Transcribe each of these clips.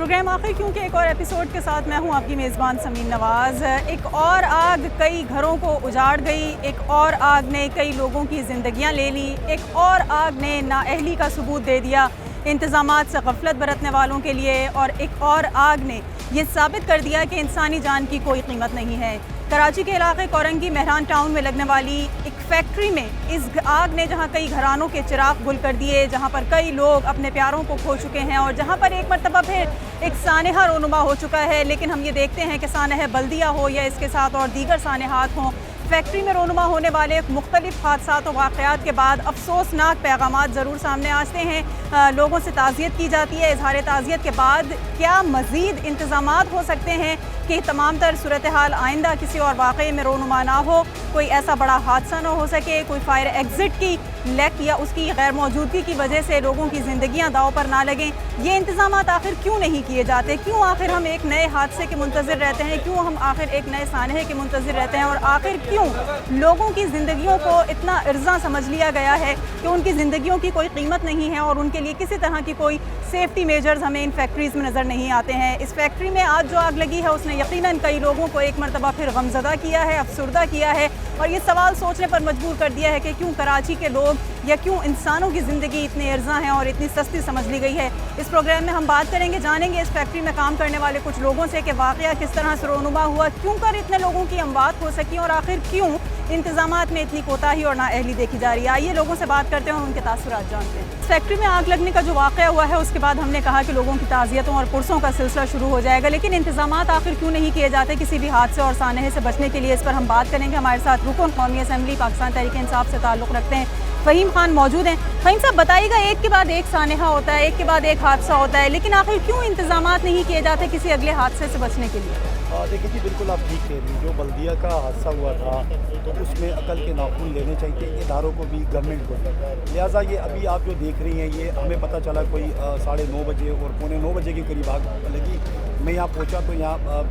Programme आखिर क्यों के एक और एपिसोड के साथ मैं हूं आपकी मेज़बान समीन नवाज़। एक और आग कई घरों को उजाड़ गई, एक और आग ने कई लोगों की ज़िंदगियां ले ली, एक और आग ने नाअहली का सबूत दे दिया इंतज़ामात से गफलत बरतने वालों के लिए, और एक और आग ने ये साबित कर दिया कि इंसानी जान की कोई कीमत नहीं है। कराची के इलाके कोरंगी मेहरान टाउन में लगने वाली एक फैक्ट्री में इस आग ने जहां कई घरानों के चिराग गुल कर दिए, जहां पर कई लोग अपने प्यारों को खो चुके हैं और जहां पर एक मरतबा फिर एक सानहा रोनुमा हो चुका है। लेकिन हम ये देखते हैं कि सानहा बल्दिया हो या इसके साथ और दीगर सानहात हों, फैक्ट्री में रोनुमा होने वाले मुख्तलिफ हादसात और वाक़यात के बाद अफसोसनाक पैगामात ज़रूर सामने आते हैं। लोगों से ताज़ियत की जाती है। इजहार ताज़ियत के बाद क्या मज़ीद इंतज़ामात हो सकते हैं कि तमाम तर सूरत हाल आइंदा किसी और वाक़े में रोनुमा ना हो, कोई ऐसा बड़ा हादसा ना हो सके, कोई फायर एग्ज़िट की लैक या उसकी गैर मौजूदगी की वजह से लोगों की ज़िंदगियाँ दाव पर ना लगें। ये इंतज़ामात आखिर क्यों नहीं किए जाते? क्यों आखिर हम एक नए हादसे के मुंतज़िर रहते हैं? क्यों हम आखिर एक नए सानहे के मुंतज़िर रहते हैं? और आखिर क्यों लोगों की ज़िंदगियों को इतना इर्ज़ा समझ लिया गया है कि उनकी ज़िंदगियों की कोई कीमत नहीं है और उनके लिए किसी तरह की कोई सेफ्टी मेजर्स हमें इन फैक्ट्रीज़ में नज़र नहीं आते हैं। इस फैक्ट्री में आज जो आग लगी है उसने यकीनन कई लोगों को एक मरतबा फिर गमज़दा किया है, अफसुर्दा किया है, और ये सवाल सोचने पर मजबूर कर दिया है कि क्यों कराची के लोग या क्यों इंसानों की ज़िंदगी इतनी अर्जा है और इतनी सस्ती समझ ली गई है। इस प्रोग्राम में हम बात करेंगे, जानेंगे इस फैक्ट्री में काम करने वाले कुछ लोगों से कि वाक़या किस तरह से रोनुमा हुआ, क्यों कर इतने लोगों की अमवात हो सकी और आखिर क्यों इंतज़ामात में इतनी कोताही और नाअहली देखी जा रही है। आइए लोगों से बात करते हैं और उनके तासुरात जानते हैं। फैक्ट्री में आग लगने का जो वाक़या हुआ है उसके बाद हमने कहा कि लोगों की ताज़ियतों और पुरसों का सिलसिला शुरू हो जाएगा, लेकिन इंतज़ामात आखिर क्यों नहीं किए जाते किसी भी हादसे और सानहे से बचने के लिए? इस पर हम बात करेंगे। हमारे साथ रुकन कौमी असम्बली पाकिस्तान तहरीक-ए-इंसाफ से ताल्लुक़ रखते हैं फ़हीम खान मौजूद हैं। फ़हीम साहब, बताइएगा, एक के बाद एक सानहा होता है, एक के बाद एक हादसा होता है, लेकिन आखिर क्यों इंतज़ामात नहीं किए जाते किसी अगले हादसे से बचने के लिए? देखिए जी, बिल्कुल आप ठीक कह रही हैं। जो बल्दिया का हादसा हुआ था तो उसमें अकल के नाखून लेने चाहिए इदारों को भी, गवर्नमेंट को भी। लिहाजा ये अभी आप जो देख रही हैं, ये हमें पता चला कोई 9:30 बजे और 8:45 बजे के करीब आग लगी। मैं यहाँ पहुँचा तो यहाँ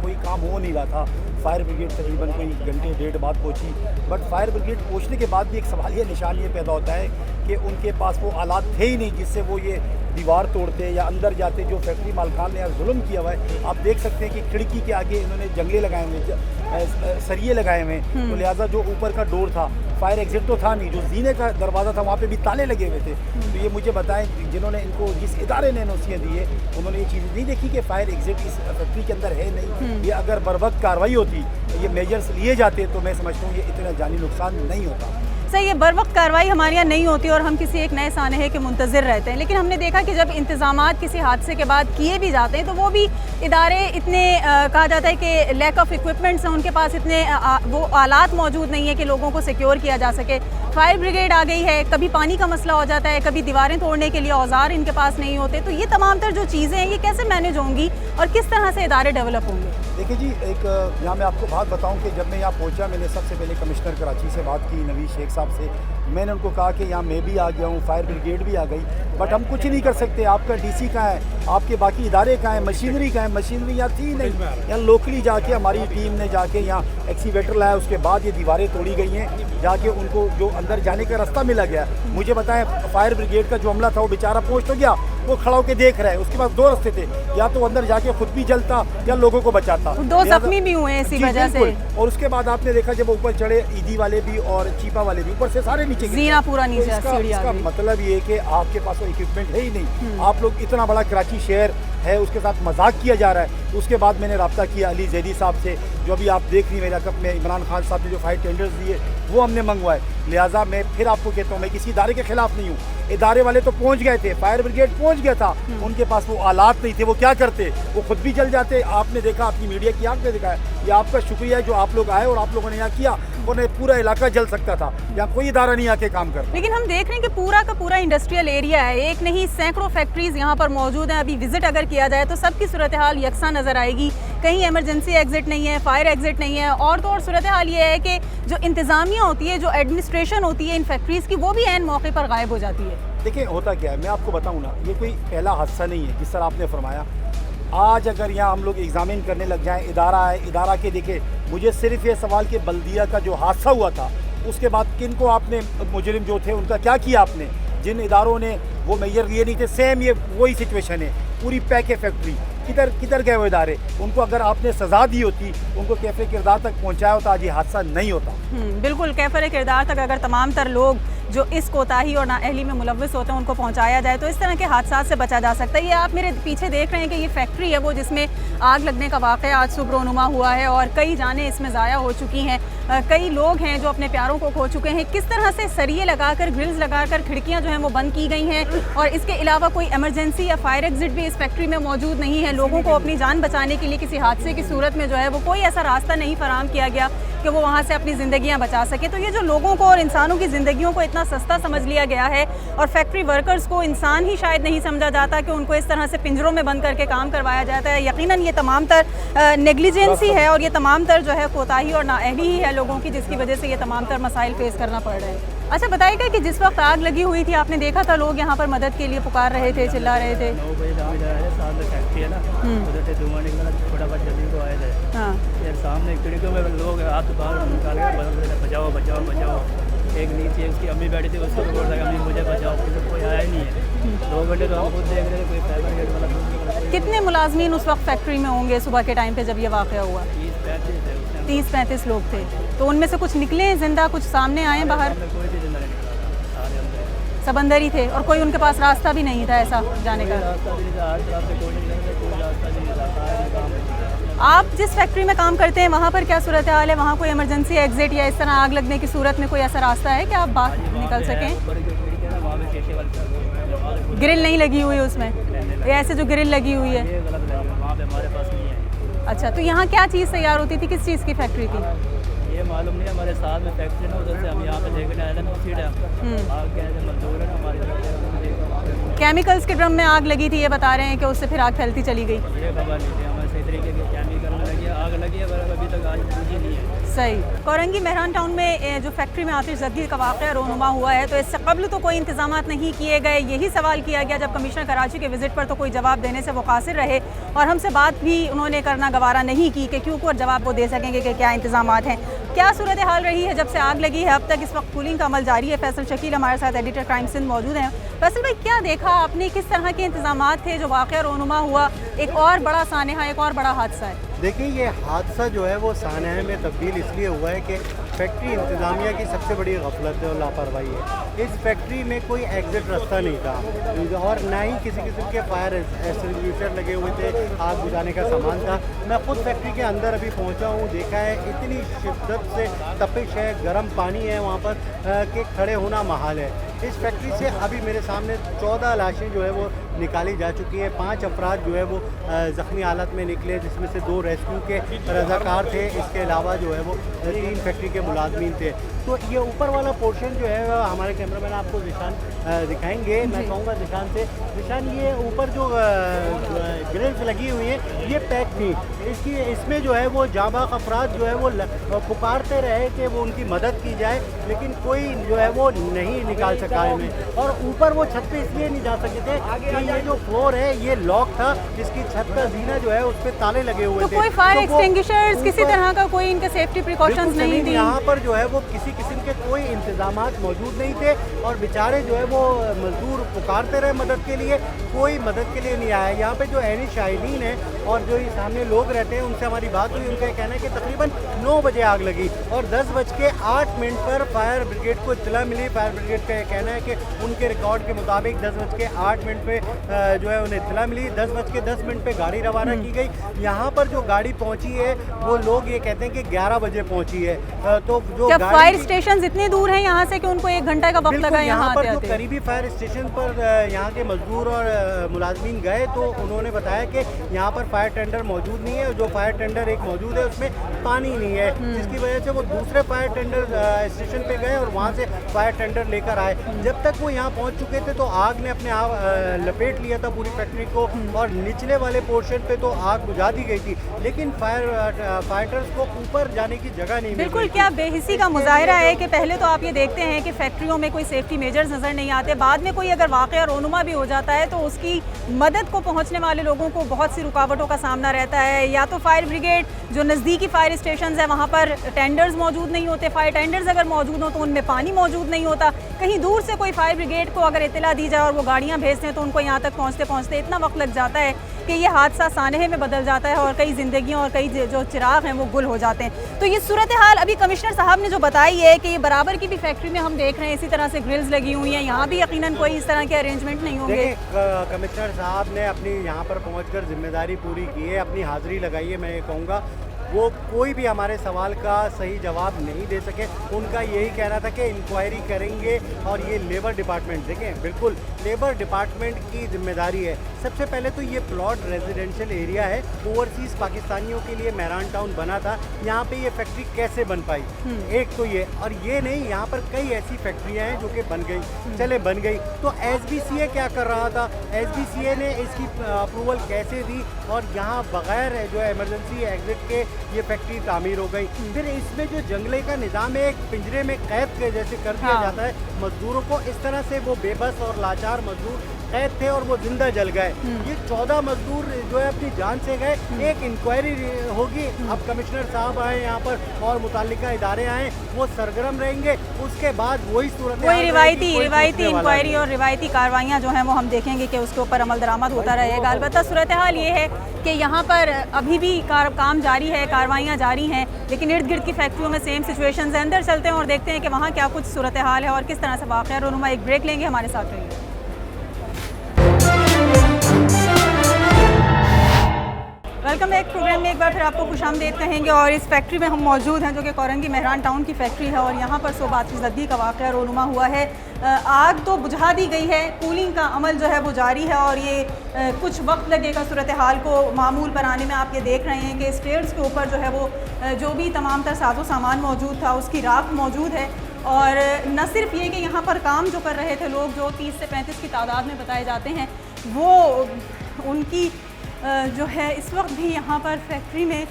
कोई काम हो नहीं रहा था। फायर ब्रिगेड तकरीबन कोई घंटे डेढ़ बाद पहुँची, बट फायर ब्रिगेड पहुँचने के बाद भी एक सवालिया निशान ये पैदा होता है कि उनके पास वो आलात थे ही नहीं जिससे वो ये दीवार तोड़ते या अंदर जाते। जो फैक्ट्री मालकान ने जुल्म किया हुआ है, आप देख सकते हैं कि खिड़की के आगे इन्होंने जंगले लगाए हुए, सरिये लगाए हुए, तो लिहाजा जो ऊपर का डोर था, फायर एग्जिट तो था नहीं, जो जीने का दरवाज़ा था वहाँ पे भी ताले लगे हुए थे। तो ये मुझे बताएं, जिन्होंने इनको, जिस इदारे ने नौसियत दी है, उन्होंने ये चीज़ें नहीं देखी कि फायर एग्जिट इस फैक्ट्री के अंदर है नहीं। ये अगर बर वक्त कार्रवाई होती, ये मेजर्स लिए जाते, तो मैं समझता हूँ ये इतना जानी नुकसान नहीं होता। सही है, बर वक्त कार्रवाई हमारे यहाँ नहीं होती और हम किसी एक नए सानहे के मुंतज़िर रहते हैं। लेकिन हमने देखा कि जब इंतज़ामात किसी हादसे के बाद किए भी जाते हैं तो वो भी इदारे इतने कहा जाता है कि लैक ऑफ इक्विपमेंट्स हैं, उनके पास इतने वो आलात मौजूद नहीं है कि लोगों को सिक्योर किया जा सके। फायर ब्रिगेड आ गई है, कभी पानी का मसला हो जाता है, कभी दीवारें तोड़ने के लिए औजार इनके पास नहीं होते। तो ये तमाम तर जो चीज़ें हैं ये कैसे मैनेज होंगी और किस तरह से इदारे डेवलप होंगे? देखिए जी, एक यहाँ मैं आपको बात बताऊँ कि जब मैं यहाँ पहुँचा, मैंने सबसे पहले कमिश्नर कराची से बात की, नवीद शेख साहब से। मैंने उनको कहा कि यहाँ मैं भी आ गया हूँ, फायर ब्रिगेड भी आ गई, बट हम कुछ नहीं कर सकते। आपका डीसी कहाँ है, आपके बाकी इदारे कहाँ हैं, मशीनरी कहाँ है? मशीनरी यहाँ थी नहीं। यहाँ लोकली जाके हमारी टीम ने जाके यहाँ एक्सीवेटर लाया, उसके बाद ये दीवारें तोड़ी गई हैं, जाके उनको जो अंदर जाने का रास्ता मिला गया। मुझे बताएं, फायर ब्रिगेड का जो अमला था वो बेचारा पहुँच तो गया, वो खड़ा होकर देख रहा है। उसके पास दो रास्ते थे, या तो अंदर जाके खुद भी जलता या लोगों को बचाता। 2 जख्मी भी हुए इसी वजह से। और उसके बाद आपने देखा जब ऊपर चढ़े, ईदी वाले भी और चीपा वाले भी, ऊपर से सारे नीचे जीना पूरा नीचे। इसका मतलब ये कि आपके पास वो इक्विपमेंट है ही नहीं। आप लोग, इतना बड़ा कराची शहर है, उसके साथ मजाक किया जा रहा है। उसके बाद मैंने रब्ता किया अली जैदी साहब से, जो अभी आप देख रही मेरा कप में इमरान खान साहब ने जो फायर टेंडर्स दिए वो हमने मंगवाए। लिहाजा मैं फिर आपको कहता हूँ, मैं किसी इदारे के खिलाफ नहीं हूँ। इदारे वाले तो पहुँच गए थे, फायर ब्रिगेड पहुँच गया था, उनके पास वो आलात नहीं थे, वो क्या करते? वो खुद भी जल जाते। आपने देखा, अपनी मीडिया की आंख ने दिखाया। ये आपका शुक्रिया है जो आप लोग आए और आप लोगों ने यहाँ किया, वरना पूरा इलाका जल सकता था। यहाँ कोई इदारा नहीं आके काम कर। लेकिन हम देख रहे हैं कि पूरा का पूरा इंडस्ट्रियल एरिया है, एक नहीं सैकड़ों फैक्ट्रीज यहाँ पर मौजूद हैं। अभी विजिट अगर किया जाए तो सबकी सूरत हाल यकसा नज़र आएगी, कहीं इमरजेंसी एग्जिट नहीं है, फायर एग्जिट नहीं है। और तो और सूरत हाल ये है कि जो इंतज़ामिया होती है, जो एडमिनिस्ट्रेशन होती है इन फैक्ट्रीज़ की, वो भी ऐन मौके पर गायब हो जाती है। देखिए होता क्या है, मैं आपको बताऊँ ना, ये कोई पहला हादसा नहीं है। जिस तरह आपने फरमाया, आज अगर यहाँ हम लोग एग्जामिन करने लग जाएं, इदारा है, इदारा के देखे, मुझे सिर्फ ये सवाल कि बल्दिया का जो हादसा हुआ था उसके बाद किन को आपने, मुजरिम जो थे उनका क्या किया आपने? जिन इदारों ने वो मेजर लिए नहीं थे, सेम ये वही सिचुएशन है पूरी पैके फैक्ट्री, किधर किधर गए वो इदारे? उनको अगर आपने सज़ा दी होती, उनको कैफ़े किरदार तक पहुंचाया होता, आज ये हादसा नहीं होता। बिल्कुल, कैफ़े किरदार तक अगर तमाम तर लोग जो इस कोताही और नाअहली में मुलव्वस होते हैं उनको पहुंचाया जाए तो इस तरह के हादसा से बचा जा सकता है। ये आप मेरे पीछे देख रहे हैं कि ये फैक्ट्री है वो जिसमें आग लगने का वाक़या आज सुबह रोनुमा हुआ है और कई जानें इसमें ज़ाया हो चुकी हैं। कई लोग हैं जो अपने प्यारों को खो चुके हैं। किस तरह से सरिये लगाकर, ग्रिल्स लगाकर खिड़कियाँ जो हैं वो बंद की गई हैं और इसके अलावा कोई एमरजेंसी या फायर एग्जिट भी इस फैक्ट्री में मौजूद नहीं है। लोगों को अपनी जान बचाने के लिए किसी हादसे की सूरत में जो है वो कोई ऐसा रास्ता नहीं फराहम किया गया कि वो वहाँ से अपनी ज़िंदगियाँ बचा सके। तो ये जो लोगों को और इंसानों की ज़िंदगियों को इतना सस्ता समझ लिया गया है और फैक्ट्री वर्कर्स को इंसान ही शायद नहीं समझा जाता कि उनको इस तरह से पिंजरों में बंद करके काम करवाया जाता है। यकीनन ये तमाम तर नेग्लिजेंसी है और ये तमाम तर जो है कोताही और नाअहली ही है लोगों की, जिसकी वजह से ये तमाम तर मसाइल फेस करना पड़ रहे हैं। अच्छा बताइएगा कि जिस वक्त आग लगी हुई थी आपने देखा था लोग यहाँ पर मदद के लिए पुकार रहे थे, चिल्ला रहे थे? 9 बजे हम इधर आए, सामने फैक्ट्री है ना, उधर से धुआं निकला, फटाफट जल्दी को आए थे। हाँ, यार सामने खिड़कियों में लोग हाथ बाहर निकाल के बचाओ बचाओ बचाओ। एक नीचे उसकी अम्मी बैठी थी, उसको बोल रहा अम्मी मुझे बचाओ, तो कोई आया ही नहीं है। 2 घंटे तो हम खुद देख रहे थे, कोई फायर ब्रिगेड वाला। कितने मुलाजमीन उस वक्त फैक्ट्री में होंगे सुबह के टाइम पे जब ये वाक़या हुआ? 30-35 थे उस टाइम। 30-35 लोग थे। तो उनमें से कुछ निकले जिंदा, कुछ सामने आए बाहर? कोई भी जिंदा नहीं निकला, सारे अंदर। सब अंदर ही थे और कोई उनके पास रास्ता भी नहीं था ऐसा जाने का? रास्ता भी नहीं था, हर तरफ से कोशिश करते, कोई रास्ता भी नहीं था, सारे काम नहीं था। आप जिस फैक्ट्री में काम करते हैं वहाँ पर क्या सूरत हाल है? वहाँ कोई इमरजेंसी एग्जिट या इस तरह आग लगने की सूरत में कोई ऐसा रास्ता है कि आप बाहर निकल सकें? ग्रिल नहीं लगी हुई उसमें? ये ऐसे जो ग्रिल लगी हुई है, ये गलत है, वहाँ पे हमारे पास नहीं है। अच्छा, तो यहाँ क्या चीज़ तैयार होती थी? किस चीज़ की फैक्ट्री थी? ये मालूम नहीं, हमारे साथ में फैक्ट्री ना, उधर से हम यहाँ पे देखने आए थे ना, उसी टाइम आग गए थे, मजदूर है हमारी तरफ। केमिकल्स के ड्रम में आग लगी थी ये बता रहे हैं कि उससे फिर आग फैलती चली गई? ये खबर नहीं थी हमें, सही तरीके के केमिकल में लगी आग लगी है, पर अभी तक आग बुझी नहीं है। सही। कोरंगी मेहरान टाउन में जो फैक्ट्री में आतिश ज़दगी का वाक़या रोनुमा हुआ है, तो इससे कबल तो कोई इंतजामात नहीं किए गए। यही सवाल किया गया जब कमिश्नर कराची के विज़िट पर, तो कोई जवाब देने से वो कासिर रहे और हमसे बात भी उन्होंने करना गवारा नहीं की कि क्यों, और जवाब वो दे सकेंगे कि क्या इंतजामात हैं। क्या सूरत हाल रही है जब से आग लगी है अब तक? इस वक्त कूलिंग का अमल जारी है। फैसल शकील हमारे साथ एडिटर क्राइम सिंध मौजूद हैं। फैसल भाई, क्या देखा आपने, किस तरह के इंतजामात थे जो वाक़या रोनुमा हुआ? एक और बड़ा सानहा, एक और बड़ा हादसा है। देखिए, ये हादसा जो है वो सानहे में तब्दील इसलिए हुआ है कि फैक्ट्री इंतज़ामिया की सबसे बड़ी गफलत है और लापरवाही है। इस फैक्ट्री में कोई एग्ज़िट रास्ता नहीं था और ना ही किसी किस्म के फायर एक्सटिंग्विशर लगे हुए थे, आग बुझाने का सामान था। मैं खुद फैक्ट्री के अंदर अभी पहुंचा हूं, देखा है इतनी शिद्दत से तपिश है, गर्म पानी है वहां पर कि खड़े होना महाल है। इस फैक्ट्री से अभी मेरे सामने 14 लाशें जो है वो निकाली जा चुकी हैं। 5 अफराद जो है वो ज़ख्मी हालत में निकले, जिसमें से 2 रेस्क्यू के रज़ाकार थे। इसके अलावा जो है वो 3 फैक्ट्री के मुलाजमीन थे। तो ये ऊपर वाला पोर्शन जो है हमारे कैमरामैन आपको निशान दिखाएंगे। मैं कहूँगा निशान से, निशान ये ऊपर जो ग्रिल्स लगी हुई हैं ये पैक थी। इसमें जो है वो जाबाज अफराद जो है वो पुकारते रहे कि वो उनकी मदद की जाए, लेकिन कोई जो है वो नहीं निकाल सका इन्हें। और ऊपर वो छत पे इसलिए नहीं जा सके थे कि ये जो फ्लोर है ये लॉक था, इसकी छत का जीना जो है उस पर ताले लगे हुए थे। कोई फायर एक्सटिंग्विशर्स, किसी तरह का कोई इनके सेफ्टी प्रिकॉशंस नहीं थी? यहाँ पर जो है वो किसी किस्म के कोई इंतजामात मौजूद नहीं थे और बेचारे जो है वो मजदूर पुकारते रहे मदद के लिए, कोई मदद के लिए नहीं आया। यहाँ पे जो एनी शाहिदीन है और जो ये सामने लोग रहते हैं उनसे हमारी बात हुई। उनका कहना है कि तकरीबन 9 बजे आग लगी और 10:08 पर फायर ब्रिगेड को इत्तला मिली। फायर ब्रिगेड का कहना है कि उनके रिकॉर्ड के मुताबिक 10:08 पे जो है उन्हें इत्तला मिली। 10:10 पे गाड़ी रवाना की गई। यहाँ पर जो गाड़ी पहुँची है वो लोग ये कहते हैं कि 11 बजे पहुँची है। तो जो फायर स्टेशन इतने दूर हैं यहाँ से कि उनको 1 घंटे का वक्त लगा यहाँ पर जो करीबी फायर स्टेशन पर यहाँ के मजदूर और मुलाजमीन गए तो उन्होंने बताया कि यहाँ पर फायर टेंडर मौजूद नहीं है। जो फायर टेंडर एक मौजूद है उसमें पानी नहीं है, जिसकी वजह से वो दूसरे फायर टेंडर स्टेशन पे गए और वहाँ से फायर टेंडर लेकर आए। जब तक वो यहाँ पहुँच चुके थे तो आग ने अपने आप लपेट लिया था पूरी फैक्ट्री को और निचले वाले पोर्शन पे तो आग बुझा दी गई थी, लेकिन फाइटर्स को ऊपर जाने की जगह नहीं मिली। बिल्कुल, क्या बेहिसी का मुजाहिरा है कि पहले तो आप ये देखते हैं कि फैक्ट्रियों में कोई सेफ्टी मेजर्स नज़र नहीं आते, बाद में कोई अगर वाक़या रोनुमा भी हो जाता है तो उसकी मदद को पहुंचने वाले लोगों को बहुत सी रुकावटों का सामना रहता है। या तो फायर ब्रिगेड जो नज़दीकी फायर स्टेशन है वहाँ पर टेंडर्स मौजूद नहीं होते, फायर टेंडर्स अगर मौजूद हो तो उनमें पानी मौजूद नहीं होता, कहीं दूर दूर से कोई फायर ब्रिगेड को अगर इत्तला दी जाए और वो गाड़ियाँ भेजते हैं तो उनको यहाँ तक पहुँचते पहुँचते इतना वक्त लग जाता है कि ये हादसा सानहे में बदल जाता है और कई ज़िंदगियों और कई जो चिराग हैं वो गुल हो जाते हैं। तो ये सूरत हाल अभी कमिश्नर साहब ने जो बताई है कि ये बराबर की भी फैक्ट्री में हम देख रहे हैं इसी तरह से ग्रिल्स लगी हुई हैं, यहाँ भी यकीनन कोई इस तरह के अरेंजमेंट नहीं होंगे। कमिश्नर साहब ने अपनी यहाँ पर पहुँचकर जिम्मेदारी पूरी की है, अपनी हाजिरी लगाई है। मैं ये कहूँगा वो कोई भी हमारे सवाल का सही जवाब नहीं दे सके। उनका यही कहना था कि इंक्वायरी करेंगे और ये लेबर डिपार्टमेंट, देखें बिल्कुल लेबर डिपार्टमेंट की जिम्मेदारी है। सबसे पहले तो ये प्लॉट रेजिडेंशियल एरिया है, ओवरसीज़ पाकिस्तानियों के लिए मेहरान टाउन बना था, यहाँ पे ये फैक्ट्री कैसे बन पाई? एक तो ये, और ये नहीं, यहाँ पर कई ऐसी फैक्ट्रियाँ हैं जो कि बन गई, चले बन गई, तो SBCA क्या कर रहा था? SBCA ने इसकी अप्रूवल कैसे दी? और यहाँ बगैर जो है इमरजेंसी एग्जिट के ये फैक्ट्री तामीर हो गई। फिर इसमें जो जंगले का निज़ाम है, एक पिंजरे में कैद के जैसे कर दिया जाता है मजदूरों को, इस तरह से वो बेबस और लाचार मजदूर कैद थे और वो जिंदा जल गए। ये 14 मजदूर जो है अपनी जान से गए। एक इंक्वायरी होगी, अब कमिश्नर साहब आए यहाँ पर और मुताल्लिका इदारे आए, वो सरगर्म रहेंगे, उसके बाद वही सूरत वही रिवायती इंक्वायरी और रिवायती कार्रवाइयाँ जो हैं वो हम देखेंगे कि उसके ऊपर अमल दरामद होता रहेगा। अलबत्ता सूरत हाल ये है कि यहाँ पर अभी भी काम जारी है, कार्रवाइयाँ जारी हैं, लेकिन इर्द गिर्द की फैक्ट्रियों में सेम सिचुएशन है। अंदर चलते हैं और देखते हैं कि वहाँ क्या कुछ सूरत हाल है और किस तरह से वाक़या रोनुमा। एक ब्रेक लेंगे, हमारे साथ रहिए। वेलकम बैक प्रोग्राम में एक बार फिर आपको खुशामदीद कहेंगे और इस फैक्ट्री में हम मौजूद हैं जो कि कोरंगी मेहरान टाउन की फैक्ट्री है और यहाँ पर सोबातशुदगी का वाक़या रोनुमा हुआ है। आग तो बुझा दी गई है, कूलिंग का अमल जो है वो जारी है और ये कुछ वक्त लगेगा सूरत हाल को मामूल पर आने में। आप ये देख रहे हैं कि स्टेयर्स के ऊपर जो है वो जो भी तमाम तर साजो सामान मौजूद था उसकी राख मौजूद है। और न सिर्फ ये कि यहाँ पर काम जो कर रहे थे लोग, जो 30 से 35 की तादाद में बताए जाते हैं, वो उनकी जो है इस वक्त भी यहाँ पर फैक्ट्री में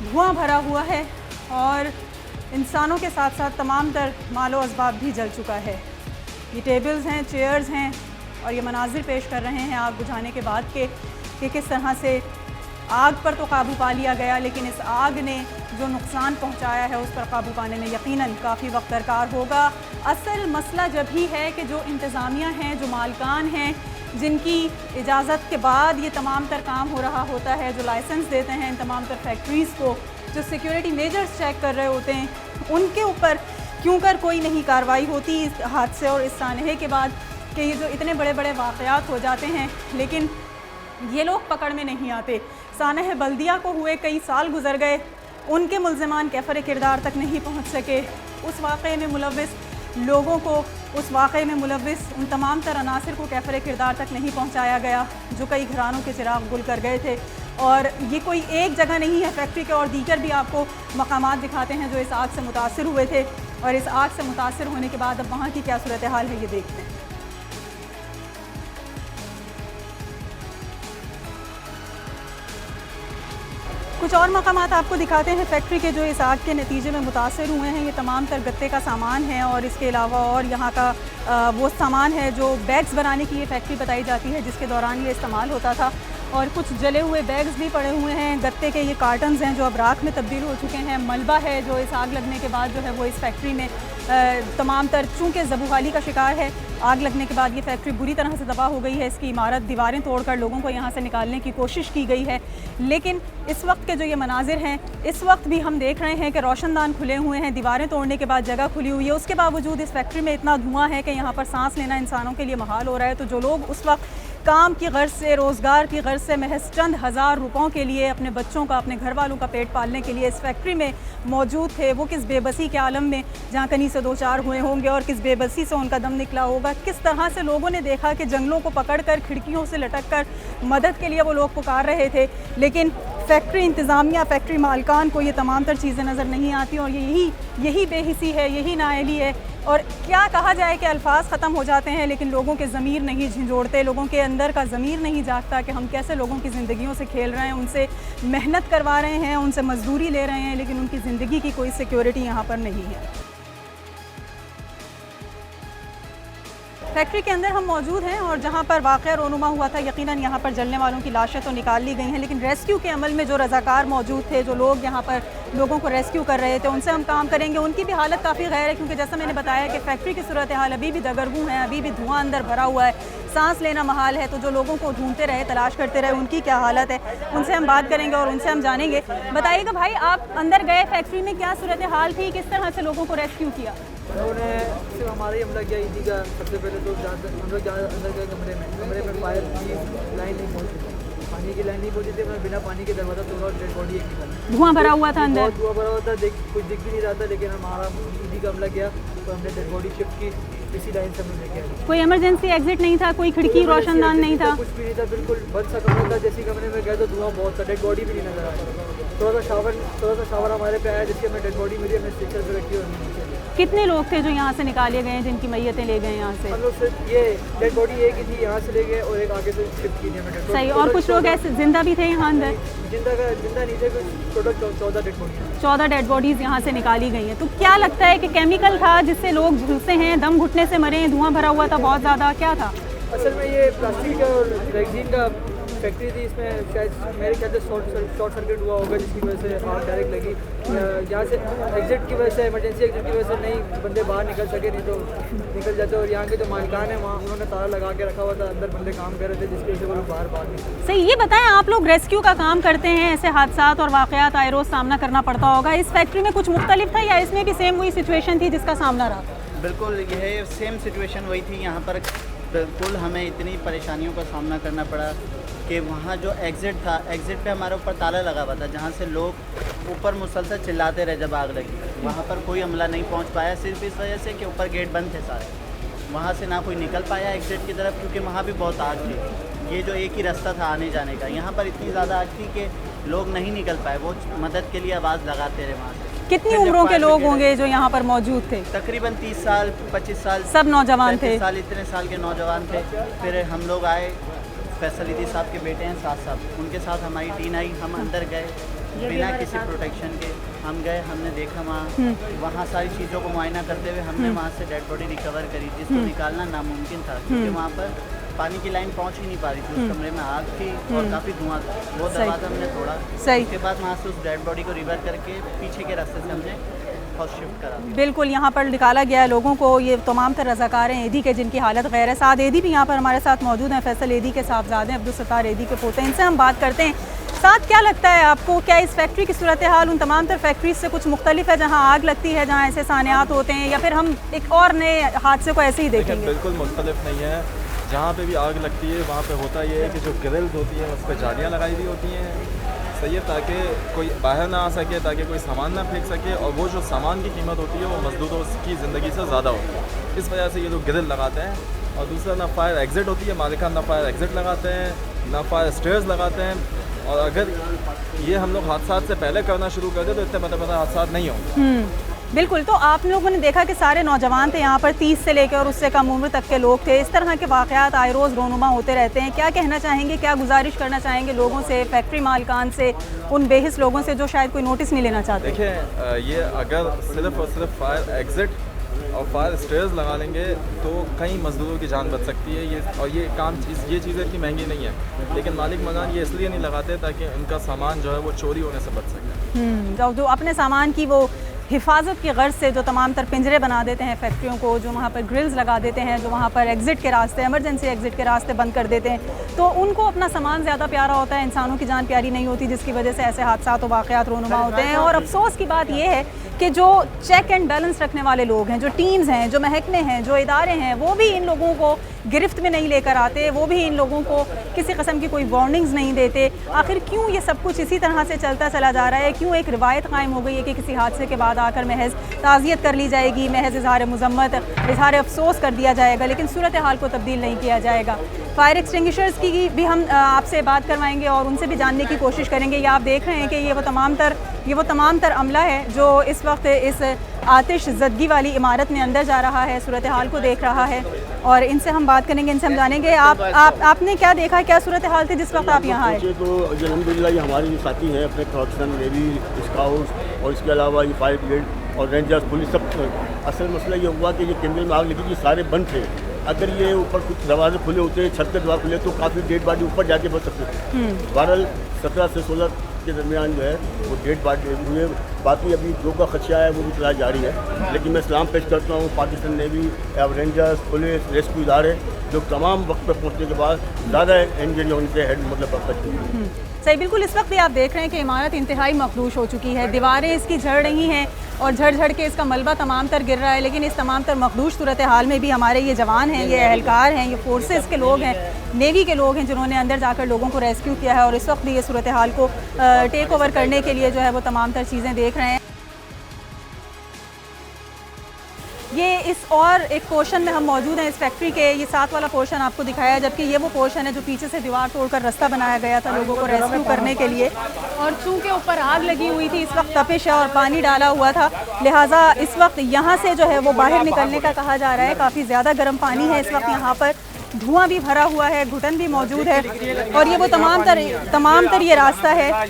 धुआं भरा हुआ है और इंसानों के साथ साथ तमाम तर मालो असबाब भी जल चुका है। ये टेबल्स हैं, चेयर्स हैं और ये मनाजिर पेश कर रहे हैं आग बुझाने के बाद के कि किस तरह से आग पर तो काबू पा लिया गया, लेकिन इस आग ने जो नुकसान पहुंचाया है उस पर काबू पाने में यकीनन काफ़ी वक्त दरकार होगा। असल मसला जब ही है कि जो इंतज़ामिया हैं, जो मालकान हैं, जिनकी इजाज़त के बाद ये तमाम तर काम हो रहा होता है, जो लाइसेंस देते हैं इन तमाम तर फैक्ट्रीज़ को, जो सिक्योरिटी मेजर्स चेक कर रहे होते हैं, उनके ऊपर क्यों कर कोई नहीं कार्रवाई होती इस हादसे और इस सानहे के बाद कि ये जो इतने बड़े बड़े वाक़यात हो जाते हैं लेकिन ये लोग पकड़ में नहीं आते। सानह बल्दिया को हुए कई साल गुजर गए, उनके मुल्ज़िमान कैफ़र किरदार तक नहीं पहुँच सके। उस वाक़े में मुलव्विस लोगों को, उस वाक़े में मुलव्विस उन तमाम तर अनासिर को कैफ़र किरदार तक नहीं पहुँचाया गया जो कई घरानों के चिराग गुल कर गए थे। और ये कोई एक जगह नहीं है फैक्ट्री के, और दीगर भी आपको मकामात दिखाते हैं जो इस आग से मुतासिर हुए थे और इस आग से मुतासिर होने के बाद अब वहाँ की क्या सूरत हाल है ये देखते हैं। कुछ और मकामात आपको दिखाते हैं फैक्ट्री के जो इस आग के नतीजे में मुतासर हुए हैं। ये तमाम तर गत्ते का सामान है और इसके अलावा और यहाँ का वो सामान है जो बैग्स बनाने की ये फैक्ट्री बताई जाती है जिसके दौरान ये इस्तेमाल होता था। और कुछ जले हुए बैग्स भी पड़े हुए हैं, गत्ते के ये कार्टन्स हैं जो अब राख में तब्दील हो चुके हैं। मलबा है जो इस आग लगने के बाद जो है वो इस फैक्ट्री में तमाम तर, चूँकि ज़बूहाली का शिकार है, आग लगने के बाद ये फैक्ट्री बुरी तरह से तबाह हो गई है। इसकी इमारत, दीवारें तोड़कर लोगों को यहाँ से निकालने की कोशिश की गई है, लेकिन इस वक्त के जो ये मनाजिर हैं, इस वक्त भी हम देख रहे हैं कि रोशनदान खुले हुए हैं, दीवारें तोड़ने के बाद जगह खुली हुई है। उसके बावजूद इस फैक्ट्री में इतना धुआं है कि यहाँ पर सांस लेना इंसानों के लिए महाल हो रहा है। तो जो लोग उस वक्त काम की गर्ज से, रोज़गार की गर्ज से महज चंद हज़ार रुपयों के लिए अपने बच्चों का, अपने घर वालों का पेट पालने के लिए इस फैक्ट्री में मौजूद थे, वो किस बेबसी के आलम में जहाँ कहीं से दो चार हुए होंगे और किस बेबसी से उनका दम निकला होगा। किस तरह से लोगों ने देखा कि जंगलों को पकड़कर, खिड़कियों से लटक कर मदद के लिए वो लोग पुकार रहे थे, लेकिन फैक्ट्री इंतज़ामिया, फैक्ट्री मालकान को ये तमाम तर चीज़ें नज़र नहीं आती और यही बेहिसी है, यही नाअहली है। और क्या कहा जाए कि अल्फाज ख़त्म हो जाते हैं लेकिन लोगों के ज़मीर नहीं झंझोड़ते, लोगों के अंदर का ज़मीर नहीं जागता कि हम कैसे लोगों की ज़िंदगियों से खेल रहे हैं, उनसे मेहनत करवा रहे हैं, उनसे मजदूरी ले रहे हैं, लेकिन उनकी ज़िंदगी की कोई सिक्योरिटी यहाँ पर नहीं है। फैक्ट्री के अंदर हम मौजूद हैं और जहां पर वाक़या रोनुमा हुआ था, यकीनन यहां पर जलने वालों की लाशें तो निकाल ली गई हैं, लेकिन रेस्क्यू के अमल में जो रज़ाकार मौजूद थे, जो लोग यहां पर लोगों को रेस्क्यू कर रहे थे, उनसे हम काम करेंगे। उनकी भी हालत काफ़ी गैर है, क्योंकि जैसा मैंने बताया कि फैक्ट्री की सूरत हाल अभी भी दगरगू है, अभी भी धुआं अंदर भरा हुआ है, सांस लेना महाल है। तो जो लोगों को ढूंढते रहे, तलाश करते रहे, उनकी क्या हालत है, उनसे हम बात करेंगे और उनसे हम जानेंगे। बताइएगा भाई, आप अंदर गए फैक्ट्री में, क्या सूरत हाल थी, किस तरह से लोगों को रेस्क्यू किया? उन्होंने सिर्फ हमारा ही हमला किया ईदी का। सबसे पहले तो हम लोग अंदर गए कमरे में फायर की लाइन नहीं पहुँची, पानी की लाइन नहीं पहुँची थी। मैं बिना पानी के दरवाज़ा तोड़ा और डेड बॉडी एक निकाला। धुआं भरा हुआ था अंदर, बहुत धुआं भरा हुआ था, कुछ दिख भी नहीं रहा था। लेकिन हमारा ईदी का हमला किया तो हमने डेड बॉडी शिफ्ट की, इसी लाइन से हमने लेके आए। कोई इमरजेंसी एग्जिट नहीं था, कोई खिड़की रोशनदान नहीं था? कुछ भी नहीं था, बिल्कुल बंद सा कमरा था। जैसे कमरे में गए तो धुआं बहुत था, डेड बॉडी भी नहीं नजर आ रहा। थोड़ा सा शावर हमारे पे आया, जिसकी हमें डेड बॉडी मिली, हमने स्ट्रेचर पे रखी और नीचे लिया। कितने लोग थे जो यहाँ से निकाले गए, जिनकी मैयतें ले गए यहाँ से? हम लोग सिर्फ ये डेड बॉडी एक ही थी, यहाँ से ले गए और एक आगे से शिफ्ट की थी हमें। सही, और कुछ लोग ऐसे जिंदा भी थे यहाँ अंदर? जिंदा नीचे total 14 dead body 14 dead bodies यहाँ से निकाली गई हैं। तो क्या लगता है कि केमिकल था जिससे लोग झुलसे हैं, दम घुटने से मरे हैं, धुआं भरा हुआ था बहुत ज़्यादा, क्या था? असल में ये प्लास्टिक और रेगजीन का फैक्ट्री थी। इसमें शायद मेरे ख्याल से शॉर्ट सर्किट हुआ होगा, जिसकी वजह से आग डायरेक्ट लगी। यहाँ से एग्जिट की वजह से, इमरजेंसी एग्जिट की वजह से नहीं बंदे बाहर निकल सके, नहीं तो निकल जाते। और यहाँ के जो मालिकान है वहाँ उन्होंने ताला लगा के रखा हुआ था, अंदर बंदे काम कर रहे थे, जिसकी वजह से वो लोग बाहर निकले। सही, ये बताएं, आप लोग रेस्क्यू का काम करते हैं, ऐसे हादसात और वाक़यात आए रोज़ सामना करना पड़ता होगा। इस फैक्ट्री में कुछ मुख्तलिफ था या इसमें भी सेम वही सिचुएशन थी जिसका सामना रहा? बिल्कुल, यह सेम सिचुएशन वही थी। यहाँ पर बिल्कुल हमें इतनी परेशानियों का सामना करना पड़ा कि वहाँ जो एग्ज़िट था, एग्ज़िट पे हमारे ऊपर ताला लगा हुआ था, जहाँ से लोग ऊपर मुसलसल चिल्लाते रहे जब आग लगी। वहाँ पर कोई अमला नहीं पहुँच पाया, सिर्फ इस वजह से कि ऊपर गेट बंद थे सारे। वहाँ से ना कोई निकल पाया एग्ज़िट की तरफ, क्योंकि वहाँ भी बहुत आग थी। ये जो एक ही रास्ता था आने जाने का, यहाँ पर इतनी ज़्यादा आग थी कि लोग नहीं निकल पाए। वो मदद के लिए आवाज़ लगाते रहे वहाँ से। कितनी उम्रों के लोग होंगे जो यहाँ पर मौजूद थे? तकरीबन 30 साल 25 साल, सब नौजवान थे? साल, इतने साल के नौजवान थे। फिर हम लोग आए, फैसल ईदी साहब के बेटे हैं साहब, उनके साथ हमारी टीम आई। हम अंदर गए बिना किसी प्रोटेक्शन के, हम गए, हमने देखा वहाँ सारी चीज़ों को मुआयना करते हुए हमने वहाँ से डेड बॉडी रिकवर करी, जिसको निकालना नामुमकिन था, क्योंकि वहाँ पर पानी की लाइन पहुँच ही नहीं पा रही थी। उस कमरे में आग थी और काफ़ी धुआं था। वो दरवाज़ा हमने तोड़ा। सही, उसके बाद वहाँ से उस डेड बॉडी को रिवर करके पीछे के रास्ते से हमने शिफ्ट करा। बिल्कुल, यहाँ पर निकाला गया है लोगों को। ये तमाम तर रज़ाकार हैं एदी के, जिनकी हालत गैर है। साद एदी भी यहाँ पर हमारे साथ मौजूद हैं, फैसल एदी के साहबजादे, अब्दुल सत्तार एदी के पोते। इनसे हम बात करते हैं। साथ, क्या लगता है आपको, क्या इस फैक्ट्री की सूरत हाल उन तमाम तर फैक्ट्रीज से कुछ मुख्तलिफ है, जहाँ आग लगती है, जहाँ ऐसे सानियात होते हैं, या फिर हम एक और नए हादसे को ऐसे ही देखेंगे? बिल्कुल मुख्तलिफ नहीं है। जहाँ पे भी आग लगती है वहाँ पे होता ये है कि जो ग्रिल्स होती हैं उस पर जालियाँ लगाई हुई होती हैं, सही है, ताकि कोई बाहर ना आ सके, ताकि कोई सामान ना फेंक सके। और वो जो सामान की कीमत होती है वो मजदूरों की ज़िंदगी से ज़्यादा होती है। इस वजह से ये जो ग्रिल लगाते हैं। और दूसरा, ना फायर एग्ज़िट होती है, मालिकान ना फायर एग्ज़िट लगाते हैं, ना फायर स्टेयर्स लगाते हैं। और अगर ये हम लोग हादसा से पहले करना शुरू कर दे तो इतने बड़े हादसा नहीं होंगे। बिल्कुल। तो आप लोगों ने देखा कि सारे नौजवान थे यहाँ पर, 30 से लेकर और उससे कम उम्र तक के लोग थे। इस तरह के वाक़यात आए रोज़ रोनुमा होते रहते हैं। क्या कहना चाहेंगे, क्या गुजारिश करना चाहेंगे लोगों से, फैक्ट्री मालिकान से, उन बेहिस लोगों से जो शायद कोई नोटिस नहीं लेना चाहते? देखिए, ये अगर सिर्फ और सिर्फ फायर एग्ज़िट और फायर स्टेयर्स लगा लेंगे तो कई मजदूरों की जान बच सकती है। ये चीज़ें इतनी महंगी नहीं है, लेकिन मालिक मकान ये इसलिए नहीं लगाते ताकि उनका सामान जो है वो चोरी होने से बच सके। जो अपने सामान की वो हिफाजत की गर्ज से जो तमाम तर पिंजरे बना देते हैं फैक्ट्रियों को, जो वहाँ पर ग्रिल्स लगा देते हैं, जो वहाँ पर एग्ज़िट के रास्ते, इमरजेंसी एग्ज़िट के रास्ते बंद कर देते हैं, तो उनको अपना सामान ज़्यादा प्यारा होता है, इंसानों की जान प्यारी नहीं होती, जिसकी वजह से ऐसे हादसात और वाक़यात रोनुमा होते हैं। और अफसोस की बात यह है कि जो चेक एंड बैलेंस रखने वाले लोग हैं, जो टीम्स हैं, जो महकमे हैं, जो इदारे हैं, वो भी इन लोगों को गिरफ्त में नहीं लेकर आते, वो भी इन लोगों को किसी किस्म की कोई वार्निंग्स नहीं देते। आखिर क्यों ये सब कुछ इसी तरह से चलता चला जा रहा है? क्यों एक रिवायत कायम हो गई है कि किसी हादसे के बाद आकर महज ताज़ियत कर ली जाएगी, महज इजहार मज़म्मत, इजहार अफसोस कर दिया जाएगा, लेकिन सूरत हाल को तब्दील नहीं किया जाएगा। फायर एक्सटिंग्विशर्स की भी हम आपसे बात करवाएंगे और उनसे भी जानने की कोशिश करेंगे। ये आप देख रहे हैं कि ये वो तमाम तर अमला है जो इस वक्त इस आतिश ज़दगी वाली इमारत में अंदर जा रहा है, सूरत हाल को देख रहा है, और इनसे हम बात करेंगे, इनसे हम जानेंगे आपने क्या देखा, क्या सूरत हाल थी जिस वक्त आप यहाँ आए? तो अल्हम्दुलिल्लाह ये हमारे साथी हैं अपने प्रोटेक्शन, नेवी, स्काउट्स और इसके अलावा ये फायर ब्रिगेड और रेंजर्स, पुलिस, सब। असल मसला ये हुआ कि ये केंद्र में आग लगी थी, सारे बंद थे। अगर ये ऊपर कुछ दरवाजे खुले होते, छत के दरवाजे खुले, तो काफ़ी डेड बॉडी ऊपर जाके बच सकते थे। बहरहाल 17 से 16 के दरमियान जो है वो डेड बॉडी हुए। बाकी अभी जो का खदशा है वो भी तलाश जारी है, लेकिन मैं सलाम पेश करता हूँ Pakistan navy, rangers, police, rescue इदारे जो तमाम वक्त पर पहुँचने के बाद ज़्यादा इंजरी होने से हेड मतलब पकड़। सही, बिल्कुल। इस वक्त भी आप देख रहे हैं कि इमारत इंतहाई मखदूश हो चुकी है, दीवारें इसकी झड़ रही हैं और झड़ झड़ के इसका मलबा तमाम तर गिर रहा है। लेकिन इस तमाम तर मखदूश सूरत हाल में भी हमारे ये जवान हैं, ये एहलकार हैं, ये फोर्सेस के लोग हैं, नेवी के लोग हैं, जिन्होंने अंदर जाकर लोगों को रेस्क्यू किया है और इस वक्त भी ये सूरत हाल को टेक ओवर करने के लिए जो है वो तमाम तर चीज़ें देख रहे हैं। ये इस और एक पोर्शन में हम मौजूद हैं इस फैक्ट्री के, ये साथ वाला पोर्शन आपको दिखाया, जबकि ये वो पोर्शन है जो पीछे से दीवार तोड़कर रास्ता बनाया गया था लोगों को रेस्क्यू करने के लिए। और चूंकि ऊपर आग लगी हुई थी, इस वक्त तपिश है और पानी डाला हुआ था, लिहाजा इस वक्त यहाँ से जो है वो बाहर निकलने का कहा जा रहा है। काफ़ी ज़्यादा गर्म पानी है इस वक्त यहाँ पर, धुआं भी भरा हुआ है, घुटन भी मौजूद है और ये वो तमाम तर ये रास्ता है।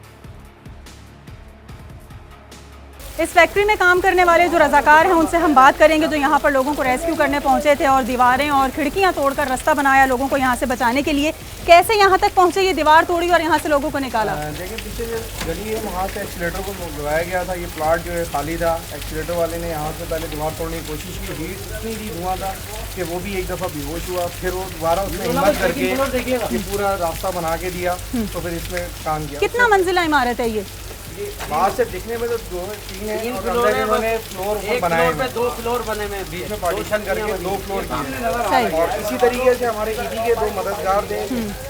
इस फैक्ट्री में काम करने वाले जो रज़ाकार हैं उनसे हम बात करेंगे, जो यहाँ पर लोगों को रेस्क्यू करने पहुँचे थे और दीवारें और खिड़कियाँ तोड़कर रास्ता बनाया लोगों को यहाँ से बचाने के लिए। कैसे यहाँ तक पहुँचे, ये दीवार तोड़ी और यहाँ से लोगों को निकाला? देखिए पीछे जो गली है वहाँ से एक्सीलेटर को लगाया गया था, ये प्लाट जो है खाली था। एक्सीलेटर वाले ने यहाँ से पहले दीवार तोड़ने की कोशिश की, हीट इतनी थी, धुआं था कि वो भी एक दफ़ा बेहोश हुआ, फिर वो दोबारा उसने हिम्मत करके ये पूरा रास्ता बना के दिया, तो फिर इसमें काम किया। कितना मंजिला इमारत है ये? बाहर से दिखने में तो 2-3 है, अंदर इन्होंने फ्लोर बनाए हैं, 2 फ्लोर बने में बीच में पार्टीशन करके 2 फ्लोर किए। और इसी तरीके से हमारे ईडी के 2 मददगार थे,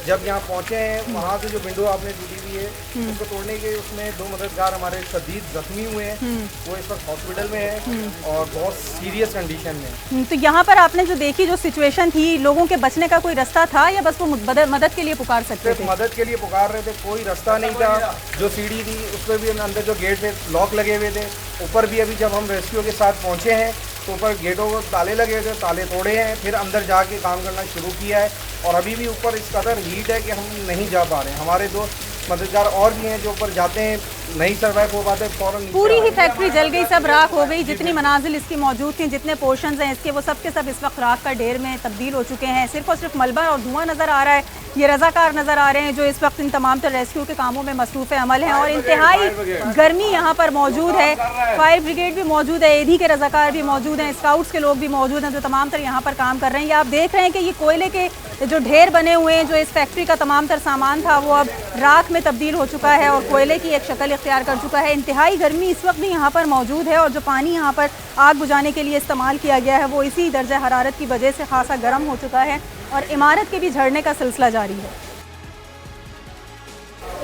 जब यहाँ पहुँचे हैं वहाँ से जो विंडो आपने दी हुई है उसको तोड़ने के, उसमें 2 मददगार हमारे शदीद जख्मी हुए हैं, वो इस वक्त हॉस्पिटल में है और बहुत सीरियस कंडीशन में। तो यहाँ पर आपने जो देखी जो सिचुएशन थी, लोगों के बचने का कोई रास्ता था या बस वो मदद के लिए पुकार सकते थे? मदद के लिए पुकार रहे थे, कोई रास्ता नहीं था। जो सीढ़ी थी उस पर भी अंदर जो गेट पे लॉक लगे हुए थे, ऊपर भी अभी जब हम रेस्क्यू के साथ पहुंचे हैं तो ऊपर गेटों को ताले लगे हुए थे, ताले तोड़े हैं, फिर अंदर जाके काम करना शुरू किया है। और अभी भी ऊपर इस कदर हीट है कि हम नहीं जा पा रहे हैं। हमारे दो मददगार और भी हैं जो ऊपर जाते हैं, नहीं सर्वाइव हो पाते, फौरन पूरी ही फैक्ट्री जल गई, सब राख हो गई। जितनी मनाजिल इसकी मौजूद थी, जितने पोर्शंस हैं इसके, वो सब के सब इस वक्त राख का ढेर में तब्दील हो चुके हैं। सिर्फ और सिर्फ मलबा और धुआं नज़र आ रहा है। ये रज़ाकार नज़र आ रहे हैं जो इस वक्त इन तमाम तर रेस्क्यू के कामों में मसरूफ़ अमल हैं और इंतहाई गर्मी यहाँ पर मौजूद है। फायर ब्रिगेड भी मौजूद है, ईडी के रज़ाकार भी मौजूद हैं, स्काउट्स के लोग भी मौजूद हैं जो तमाम तर यहाँ पर काम कर रहे हैं। ये आप देख रहे हैं कि ये कोयले के जो ढेर बने हुए हैं, जो इस फैक्ट्री का तमाम तर सामान था वो अब राख में तब्दील हो चुका है और कोयले की एक शक्ल इख्तियार कर चुका है। इंतहाई गर्मी इस वक्त भी यहाँ पर मौजूद है और जो पानी यहाँ पर आग बुझाने के लिए इस्तेमाल किया गया है वो इसी दर्जा हरारत की वजह से खासा गर्म हो चुका है और इमारत के भी झड़ने का सिलसिला जारी है।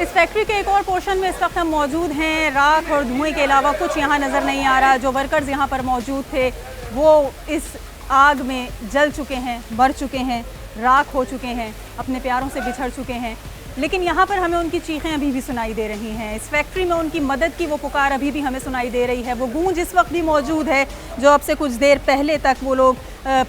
इस फैक्ट्री के एक और पोर्शन में इस वक्त हम मौजूद हैं। राख और धुएं के अलावा कुछ यहाँ नज़र नहीं आ रहा। जो वर्कर्स यहाँ पर मौजूद थे वो इस आग में जल चुके हैं, मर चुके हैं, राख हो चुके हैं, अपने प्यारों से बिछड़ चुके हैं। लेकिन यहाँ पर हमें उनकी चीखें अभी भी सुनाई दे रही हैं। इस फैक्ट्री में उनकी मदद की वो पुकार अभी भी हमें सुनाई दे रही है। वो गूंज इस वक्त भी मौजूद है जो अब से कुछ देर पहले तक वो लोग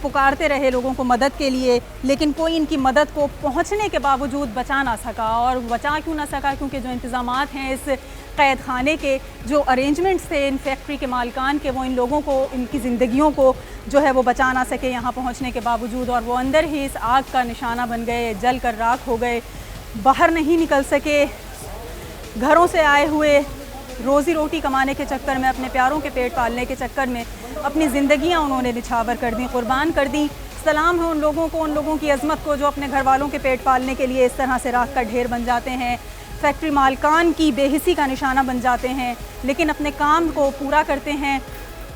पुकारते रहे लोगों को मदद के लिए, लेकिन कोई इनकी मदद को पहुँचने के बावजूद बचा ना सका। और बचा क्यों ना सका? क्योंकि जो इंतज़ामात हैं इस कैद खाने के, जो अरेंजमेंट्स थे इन फैक्ट्री के मालिकान के, वो इन लोगों को, इनकी ज़िंदगियों को जो है वो बचा ना सके यहाँ पहुँचने के बावजूद। और वो अंदर ही इस आग का निशाना बन गए, जल कर राख हो गए, बाहर नहीं निकल सके। घरों से आए हुए रोज़ी रोटी कमाने के चक्कर में, अपने प्यारों के पेट पालने के चक्कर में अपनी ज़िंदगियां उन्होंने निछावर कर दी, कुर्बान कर दी। सलाम है उन लोगों को, उन लोगों की अज़मत को जो अपने घर वालों के पेट पालने के लिए इस तरह से राख का ढेर बन जाते हैं, फैक्ट्री मालिकान की बेहिसी का निशाना बन जाते हैं, लेकिन अपने काम को पूरा करते हैं,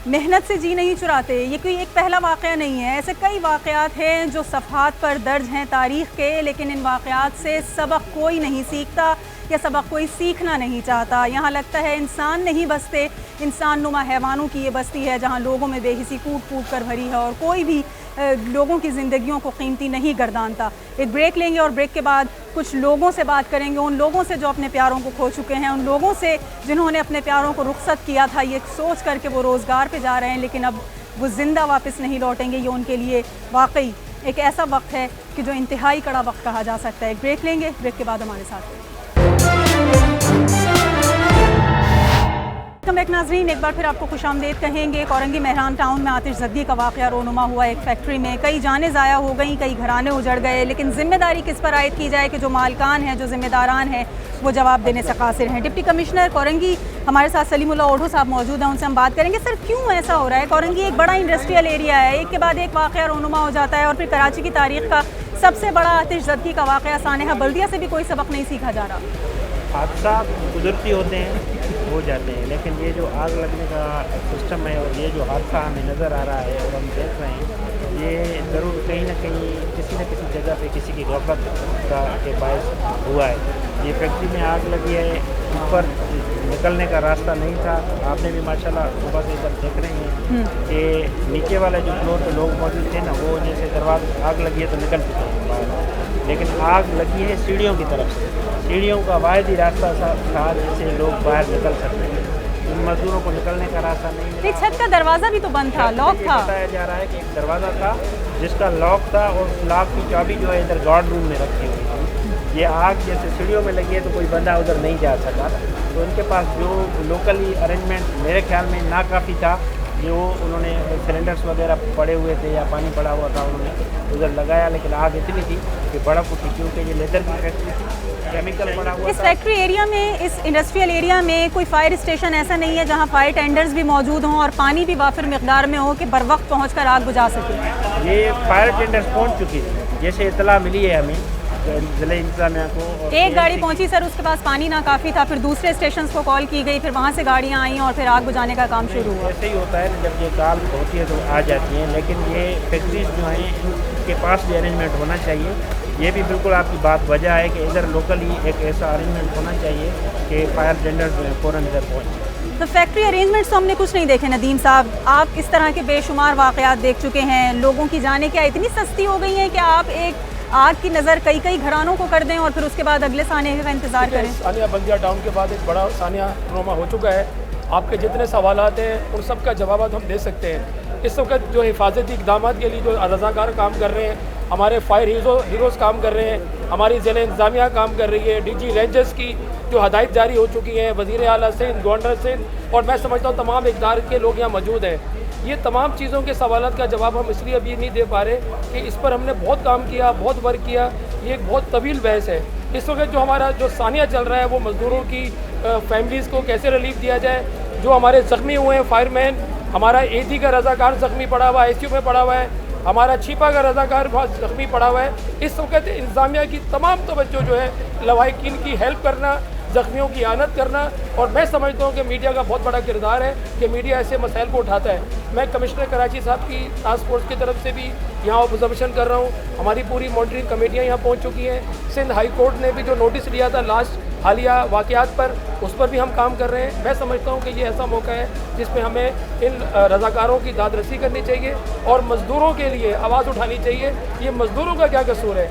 मेहनत से जी नहीं चुराते। ये कोई एक पहला वाक़या नहीं है, ऐसे कई वाक़यात हैं जो सफ़हात पर दर्ज हैं तारीख़ के, लेकिन इन वाक़यात से सबक कोई नहीं सीखता या सबक कोई सीखना नहीं चाहता। यहाँ लगता है इंसान नहीं बसते, इंसान नुमा हैवानों की ये बस्ती है जहाँ लोगों में बेहिसी कूट कूट कर भरी है और कोई भी लोगों की ज़िंदगियों को कीमती नहीं गर्दानता। एक ब्रेक लेंगे और ब्रेक के बाद कुछ लोगों से बात करेंगे, उन लोगों से जो अपने प्यारों को खो चुके हैं, उन लोगों से जिन्होंने अपने प्यारों को रुखसत किया था ये सोच कर के वो रोज़गार पे जा रहे हैं लेकिन अब वो ज़िंदा वापस नहीं लौटेंगे। ये उनके लिए वाकई एक ऐसा वक्त है कि जो इंतहाई कड़ा वक्त कहा जा सकता है। एक ब्रेक लेंगे, ब्रेक के बाद हमारे साथ वेलकम बैक नाजरीन, एक बार फिर आपको खुशामदीद कहेंगे। कोरंगी मेहरान टाउन में आतिशज़दी का वाक़या रोनुमा हुआ एक फैक्ट्री में। कई जानें ज़ाया हो गई, कई घराने उजड़ गए, लेकिन ज़िम्मेदारी किस पर आयद की जाए कि जो मालकान हैं, जो ज़िम्मेदारान हैं, वो जवाब देने से कासिर हैं। डिप्टी कमिश्नर कोरंगी हमारे साथ सलीमुल्लाह ओढ़ो साहब मौजूद हैं, उनसे हम बात करेंगे। सर, क्यों ऐसा हो रहा है? कोरंगी एक बड़ा इंडस्ट्रियल एरिया है, एक के बाद एक वाक़या रोनुमा हो जाता है और फिर कराची की तारीख़ का सबसे बड़ा आतिशज़दी का वाक़या सानेहा बल्दिया से भी कोई सबक नहीं सीखा जा रहा। हादसा कुदरती होते हैं, हो जाते हैं, लेकिन ये जो आग लगने का सिस्टम है और ये जो हादसा हमें नज़र आ रहा है और हम देख रहे हैं, ये ज़रूर कहीं ना कहीं किसी न किसी जगह पे किसी की गफलत का के बायस हुआ है। ये फैक्ट्री में आग लगी है, ऊपर निकलने का रास्ता नहीं था। आपने भी माशाल्लाह सुबह से इधर देख रहे हैं कि नीचे वाले जो फ्लोर पे लोग मौजूद थे ना, वो जैसे दरवाज़ा आग लगी है तो निकल चुके हैं बाहर, लेकिन आग लगी है सीढ़ियों की तरफ से। सीढ़ियों का वाहिद ही रास्ता था जिससे लोग बाहर निकल सकते हैं। उन मजदूरों को निकलने का रास्ता नहीं मिला। छत का दरवाज़ा भी तो बंद था, लॉक था। बताया जा रहा है कि एक दरवाज़ा था जिसका लॉक था और उस लॉक की चाबी जो है इधर गार्ड रूम में रखी हुई थी। ये आग जैसे सीढ़ियों में लगी है तो कोई बंदा उधर नहीं जा सका, तो उनके पास जो लोकली अरेंजमेंट मेरे ख्याल में नाकाफ़ी था। जो उन्होंने सिलेंडर्स वगैरह पड़े हुए थे या पानी पड़ा हुआ था, उन्होंने उधर लगाया, लेकिन आग इतनी थी कि भड़क उठी, क्योंकि ये लेदर की फैक्ट्री थी, केमिकल पड़ा हुआ। इस फैक्ट्री एरिया में, इस इंडस्ट्रियल एरिया में कोई फायर स्टेशन ऐसा नहीं है जहां फायर टेंडर्स भी मौजूद हों और पानी भी वाफिर मिकदार में हो कि बर वक्त पहुँच कर आग बुझा सके? ये फायर टेंडर्स पहुँच चुकी थी, जैसे इतला मिली है हमें ज़िले इंतजामिया को। एक गाड़ी पहुंची सर, उसके पास पानी ना काफ़ी था, फिर दूसरे स्टेशन को कॉल की गई, फिर वहाँ से गाड़ियाँ आई और फिर आग बुझाने का काम शुरू हुआ। ऐसे ही होता है, जब ये काल होती है तो आ जाती हैं, लेकिन ये फैक्ट्रीज जो हैं इनके पास भी अरेंजमेंट होना चाहिए। ये भी बिल्कुल आपकी बात वजह है कि इधर लोकली एक ऐसा अरेंजमेंट होना चाहिए कि फायर टेंडर्स जो है फ़ौरन इधर पहुँचे। तो फैक्ट्री अरेंजमेंट्स तो हमने कुछ नहीं देखे नदीम साहब। आप इस तरह के बेशुमार वाक़यात देख चुके हैं। लोगों की जानें क्या इतनी सस्ती हो गई हैं कि आप एक आग की नज़र कई घरानों को कर दें और फिर उसके बाद अगले सानिया का इंतज़ार करें? सानिया बल्दिया टाउन के बाद एक बड़ा सानिया रोमा हो चुका है। आपके जितने सवालात हैं उन सब का जवाब हम दे सकते हैं। इस वक्त जो हिफाजती इक़दाम के लिए जो रज़ाकार काम कर रहे हैं, हमारे फायर हीरोज़ काम कर रहे हैं, हमारी ज़िले इंतज़ामिया काम कर रही है, DG रेंजर्स की जो हदायत जारी हो चुकी हैं, वज़ीर आला सिंध, गवर्नर सिंध, और मैं समझता हूँ तमाम इक़दार के लोग यहाँ मौजूद हैं। ये तमाम चीज़ों के सवालात का जवाब हम इसलिए अभी नहीं दे पा रहे कि इस पर हमने बहुत काम किया, बहुत वर्क किया। ये एक बहुत तवील बहस है। इस वक्त जो हमारा जो सानिया चल रहा है वो मज़दूरों की फैमिलीज़ को कैसे रिलीफ दिया जाए। जो हमारे ज़ख्मी हुए हैं फायरमैन, हमारा AD का रज़ाकार ज़ख्मी पड़ा हुआ है, ICU में पड़ा हुआ है, हमारा छिपा का रज़ाकार बहुत ज़ख्मी पड़ा हुआ है। इस वक्त इंतज़ामिया की तमाम तवज्जो जो है लवाहिकीन की हेल्प करना, ज़ख्मियों की आनत करना, और मैं समझता हूँ कि मीडिया का बहुत बड़ा किरदार है कि मीडिया ऐसे मसाइल को उठाता है। मैं कमिश्नर कराची साहब की टास्क फोर्स की तरफ से भी यहाँ ऑब्जर्वेशन कर रहा हूँ। हमारी पूरी मॉनिटरिंग कमेटियाँ यहाँ पहुँच चुकी हैं। सिंध हाई कोर्ट ने भी जो नोटिस लिया था लास्ट हालिया वाक़यात पर, उस पर भी हम काम कर रहे हैं। मैं समझता हूँ कि ये ऐसा मौका है जिसमें हमें इन रज़ाकारों की दादरसी करनी चाहिए और मज़दूरों के लिए आवाज़ उठानी चाहिए। ये मज़दूरों का क्या कसूर है?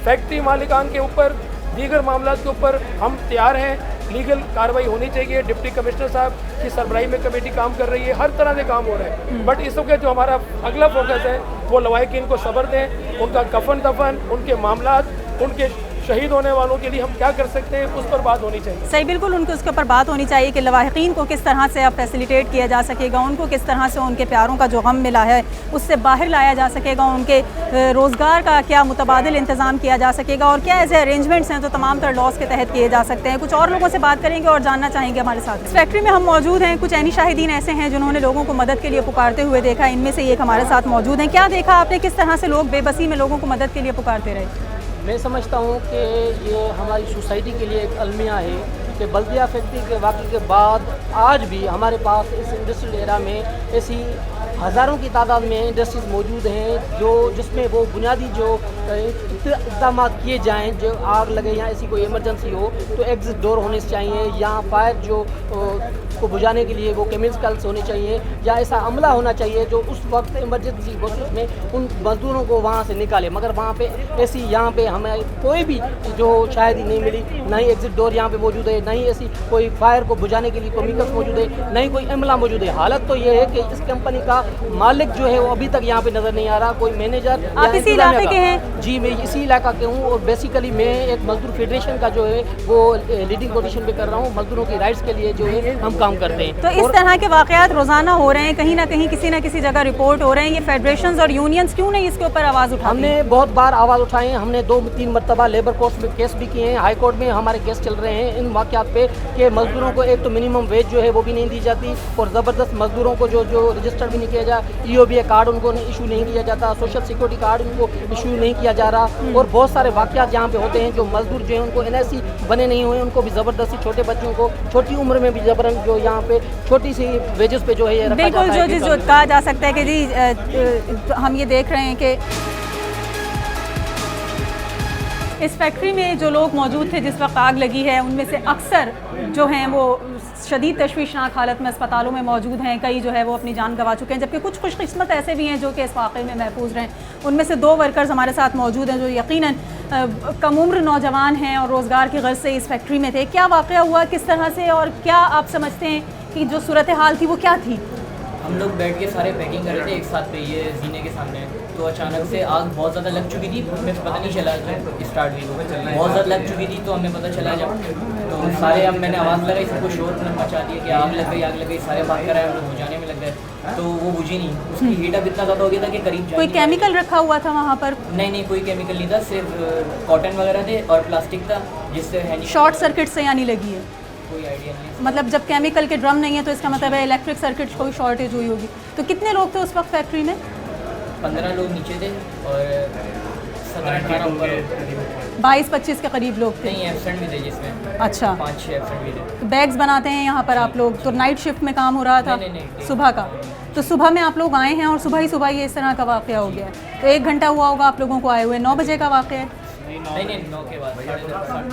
फैक्ट्री मालिकान के ऊपर, दीगर मामला के ऊपर हम तैयार हैं, लीगल कार्रवाई होनी चाहिए। डिप्टी कमिश्नर साहब की सरबराही में कमेटी काम कर रही है, हर तरह से काम हो रहा है। बट इस वक्त जो हमारा अगला फोकस है वो लवाहिकीन को सब्र दें, उनका कफन दफन, उनके मामलात, उनके शहीद होने वालों के लिए हम क्या कर सकते हैं, उस पर बात होनी चाहिए। सही, बिल्कुल उनको उसके ऊपर बात होनी चाहिए कि लवाहिकीन को किस तरह से अब फैसिलिटेट किया जा सकेगा, उनको किस तरह से उनके प्यारों का जो गम मिला है उससे बाहर लाया जा सकेगा, उनके रोज़गार का क्या मुतबादिल इंतज़ाम किया जा सकेगा और क्या ऐसे अरेंजमेंट्स हैं तो तमाम तरह लॉस के तहत किए जा सकते हैं। कुछ और लोगों से बात करेंगे और जानना चाहेंगे हमारे साथ। इस फैक्ट्री में हम मौजूद हैं, कुछ ऐनी शाहिदीन ऐसे हैं जिन्होंने लोगों को मदद के लिए पुकारते हुए देखा। इनमें से एक हमारे साथ मौजूद हैं। क्या देखा आपने, किस तरह से लोग बेबसी में लोगों को मदद के लिए पुकारते रहे? मैं समझता हूँ कि ये हमारी सोसाइटी के लिए एक अलमिया है कि बल्दिया फैक्ट्री के वाक़े के बाद आज भी हमारे पास इस इंडस्ट्रियल एरिया में ऐसी हज़ारों की तादाद में इंडस्ट्रीज़ मौजूद हैं जो जिसमें वो बुनियादी जो इक़दाम किए जाएँ, जो आग लगे या ऐसी कोई इमरजेंसी हो तो एग्जिट डोर होने चाहिए, या फायर जो को बुझाने के लिए वो केमिकल्स होने चाहिए, या ऐसा अमला होना चाहिए जो उस वक्त इमरजेंसी बेसिस में उन मजदूरों को वहाँ से निकाले। मगर वहाँ पे ऐसी यहाँ पे हमें कोई भी जो शायद ही नहीं मिली, ना ही एग्जिट डोर यहाँ पे मौजूद है, ना ही ऐसी कोई फायर को बुझाने के लिए केमिकल्स मौजूद है, ना ही कोई अमला मौजूद है। हालत तो ये है कि इस कंपनी का मालिक जो है वो अभी तक यहाँ पे नज़र नहीं आ रहा, कोई मैनेजर। आप इसी इलाके के हैं? जी, मैं इसी इलाका के हूँ और बेसिकली मैं एक मजदूर फेडरेशन का जो है वो लीडिंग पोजीशन पे कर रहा हूँ। मजदूरों की राइट्स के लिए जो है हम काम करते हैं। तो इस तरह के वाक़यात रोज़ाना हो रहे हैं, कहीं ना कहीं किसी न किसी जगह रिपोर्ट हो रहे हैं। ये फेडरेशंस और यूनियंस क्यों नहीं इसके ऊपर आवाज़ उठाते? हमने बहुत बार आवाज़ उठाई है, हमने 2-3 मरतबा लेबर कोर्ट में केस भी किए हैं, हाई कोर्ट में हमारे केस चल रहे हैं इन वाक़यात पे कि मज़दूरों को एक तो मिनिमम वेज जो है वो भी नहीं दी जाती और ज़बरदस्त मज़दूरों को जो रजिस्टर भी नहीं किया जा, EOBA कार्ड उनको इशू नहीं किया जाता, सोशल सिक्योरिटी कार्ड उनको इशू नहीं किया जा रहा और बहुत सारे वाक़यात यहाँ पे होते हैं जो मज़दूर जो हैं उनको NSC बने नहीं हुए, उनको भी ज़बरदस्ती छोटे बच्चों को छोटी उम्र में भी जबरन जो यहाँ पे छोटी सी वेजेस पे जो है ये रखा बिल्कुल जाता है। जो कहा जा सकता है कि जी हम ये देख रहे हैं कि इस फैक्ट्री में जो लोग मौजूद थे जिस वक्त आग लगी है उनमें से अक्सर जो हैं वो शदीद तशवीशनाक हालत में अस्पतालों में मौजूद हैं, कई जो है वो अपनी जान गंवा चुके हैं, जबकि कुछ खुशकिस्मत ऐसे भी हैं जो कि इस वाक़े में महफूज रहें। उनमें से 2 वर्कर्स हमारे साथ मौजूद हैं जो यकीनन कम उम्र नौजवान हैं और रोज़गार की गर्ज से इस फैक्ट्री में थे। क्या वाक़या हुआ, किस तरह से, और क्या आप समझते हैं कि जो सूरत हाल थी वो क्या थी? हम लोग बैठ के सारे पैकिंग कर रहे थे एक साथ पे ये जीने के सामने, तो अचानक से आग बहुत ज़्यादा लग चुकी थी, हमें पता नहीं चला जब स्टार्ट हुई बहुत ज़्यादा लग चुकी थी, तो हमें पता चला जब तो सारे अब मैंने आवाज़ लगाई, सबको शोर मचा दिया कि आग लग गई, सारे भाग कर आए, हम लोग बुझाने में लग गए, तो वो बुझी नहीं, उसकी हीट अप इतना ज़्यादा हो गया था कि करीब कोई केमिकल रखा हुआ था वहाँ पर? नहीं कोई केमिकल नहीं था, सिर्फ कॉटन वगैरह थे और प्लास्टिक था जिससे शॉर्ट सर्किट से यानी लगी है? कोई आइडिया नहीं। मतलब जब केमिकल के ड्रम नहीं है तो इसका मतलब है इलेक्ट्रिक सर्किट कोई शॉर्टेज हुई होगी। तो कितने लोग थे उस वक्त फैक्ट्री में? 15 लोग नीचे थे और 17-18 ऊपर, 22-25 के करीब लोग थे। नहीं एब्सेंट भी थे जिसमें। अच्छा, 5-6 एब्सेंट भी थे। तो बैग्स बनाते हैं यहाँ पर आप लोग, तो नाइट शिफ्ट में काम हो रहा था? नहीं। सुबह का, तो सुबह में आप लोग आए हैं और सुबह ही ये इस तरह का वाक़या हो गया है। तो 1 घंटा हुआ होगा आप लोगों को आए हुए, 9 बजे का वाक़या है? नहीं 9 के बाद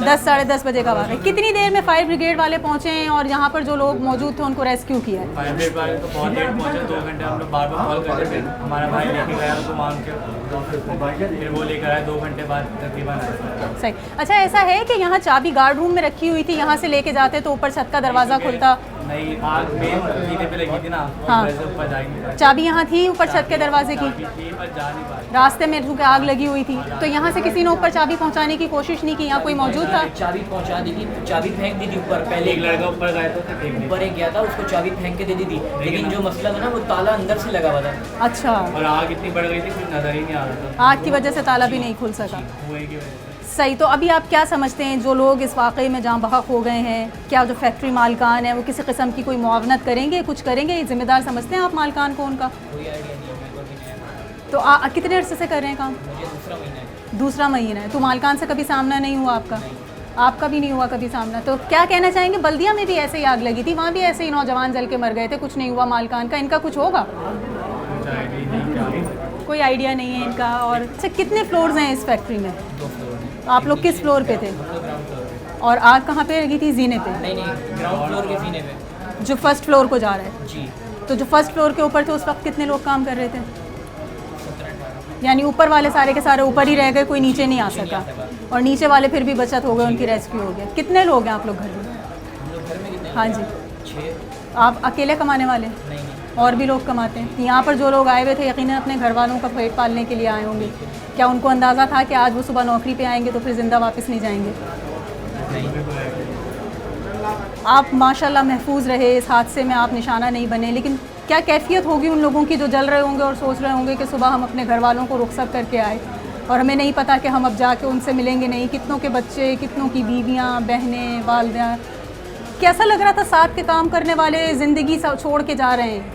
10-10:30 बजे का वाक़या। कितनी देर में फायर ब्रिगेड वाले पहुँचे हैं और यहाँ पर जो लोग मौजूद थे उनको रेस्क्यू किया है? फायर ब्रिगेड वाले तो बहुत लेट पहुँचे, 2 घंटे हम लोग बार कॉल करते थे, हमारा भाई लेके गया उसको मान के, फिर वो लेकर आया 2 घंटे बाद तकरीबन आया। सही। अच्छा, ऐसा है कि यहाँ चाबी गार्ड रूम में रखी हुई थी, यहाँ से लेके जाते तो ऊपर छत का दरवाज़ा खुलता? नहीं, आग मेन जीने पे लगी थी ना, हाँ। ऊपर जा नहीं पाए। चाबी यहाँ थी ऊपर छत के दरवाजे की? जा नहीं पाए। रास्ते में चूँकि आग लगी हुई थी तो यहाँ से किसी ने ऊपर चाबी पहुँचाने की कोशिश नहीं की? यहाँ कोई मौजूद था? चाबी पहुँचा दी थी, चाबी फेंक दी थी ऊपर, पहले एक लड़का ऊपर गया था, ऊपर एक गया था, उसको चाबी फेंक के दे दी थी, लेकिन जो मसला था ना वो ताला अंदर से लगा हुआ था। अच्छा, और आग इतनी बढ़ गई थी कुछ नजर ही नहीं आ रहा था, आग की वजह से ताला भी नहीं खुल सका। वही की वजह से। सही। तो अभी आप क्या समझते हैं जो लोग इस वाक़े में जहाँ बहक हो गए हैं, क्या जो फैक्ट्री मालिकान है वो किसी किस्म की कोई मुआवनत करेंगे, कुछ करेंगे? ज़िम्मेदार समझते हैं आप मालिकान को उनका? कोई आइडिया नहीं है, मेरे को भी नहीं है। तो कितने अर्से से कर रहे हैं काम? मुझे दूसरा महीना है। दूसरा महीना है। तो मालिकान से कभी सामना नहीं हुआ आपका? आपका भी नहीं हुआ कभी सामना? तो क्या कहना चाहेंगे? बल्दिया में भी ऐसे ही आग लगी थी, वहाँ भी ऐसे ही नौजवान जल के मर गए थे, कुछ नहीं हुआ मालिकान का, इनका कुछ होगा? कोई आइडिया नहीं है इनका। और अच्छा, कितने फ्लोर्स हैं इस फैक्ट्री में? 2 फ्लोर हैं। आप लोग किस फ्लोर पे थे? ग्राउंड फ्लोर पे। और आग कहाँ पे लगी थी? जीने पे? नहीं ग्राउंड फ्लोर के जीने पे, जो फर्स्ट फ्लोर को जा रहा है। जी। तो जो फर्स्ट फ्लोर के ऊपर थे उस वक्त कितने लोग काम कर रहे थे? यानी ऊपर वाले सारे के सारे ऊपर ही रह गए, कोई नीचे नहीं आ सका, और नीचे वाले फिर भी बचत हो गए, उनकी रेस्क्यू हो गया। कितने लोग हैं आप लोग घर में? हम लोग घर में कितने? हाँ जी। 6। आप अकेले कमाने वाले? नहीं और भी लोग कमाते हैं? यहाँ पर जो लोग आए हुए थे यकीनन अपने घर वालों का पेट पालने के लिए आए होंगे। क्या उनको अंदाज़ा था कि आज वो सुबह नौकरी पे आएंगे तो फिर ज़िंदा वापस नहीं जाएंगे? आप माशाल्लाह महफूज रहे, इस हादसे में आप निशाना नहीं बने, लेकिन क्या कैफियत होगी उन लोगों की जो जल रहे होंगे और सोच रहे होंगे कि सुबह हम अपने घर वालों को रुखसत करके आए और हमें नहीं पता कि हम अब जाके उनसे मिलेंगे नहीं। कितनों के बच्चे, कितनों की बीवियाँ, बहनें, वालिदा, कैसा लग रहा था? साथ के काम करने वाले ज़िंदगी छोड़ के जा रहे हैं।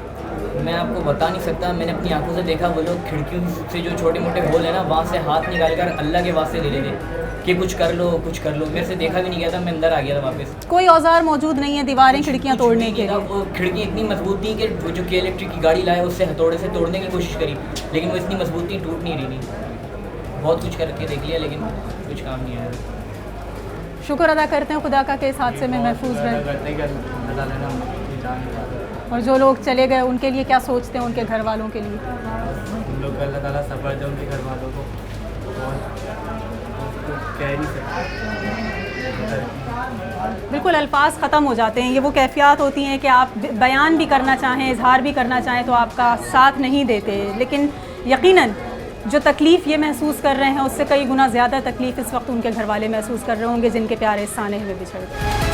मैं आपको बता नहीं सकता, मैंने अपनी आंखों से देखा, वो लोग खिड़कियों से जो छोटे मोटे होल है ना वहाँ से हाथ निकाल कर अल्लाह के वास्ते ले लेते कि कुछ कर लो कुछ कर लो। मेरे से देखा भी नहीं गया था, मैं अंदर आ गया था वापस। कोई औजार मौजूद नहीं है दीवारें खिड़कियाँ तोड़ने के लिए? वो खिड़की इतनी मजबूत थी कि वो जो इलेक्ट्रिक की गाड़ी लाए उससे हथौड़े से तोड़ने की कोशिश करी, लेकिन वो इतनी मजबूत थी, टूट नहीं रही थी। बहुत कुछ करके देख लिया लेकिन कुछ काम नहीं आया। शुक्र अदा करते हैं खुदा का कि इस हादसे में महफूज रहे। और जो लोग चले गए उनके लिए क्या सोचते हैं, उनके घर वालों के लिए? हम लोग अल्लाह ताला सब्र दे उनके घर वालों को, कह नहीं सकते। बिल्कुल अल्फाज ख़त्म हो जाते हैं। ये वो कैफियत होती हैं कि आप बयान भी करना चाहें, इजहार भी करना चाहें तो आपका साथ नहीं देते, लेकिन यकीनन जो तकलीफ़ ये महसूस कर रहे हैं उससे कई गुना ज़्यादा तकलीफ़ इस वक्त उनके घर वाले महसूस कर रहे होंगे जिनके प्यारे इस साने में बिछड़ गए।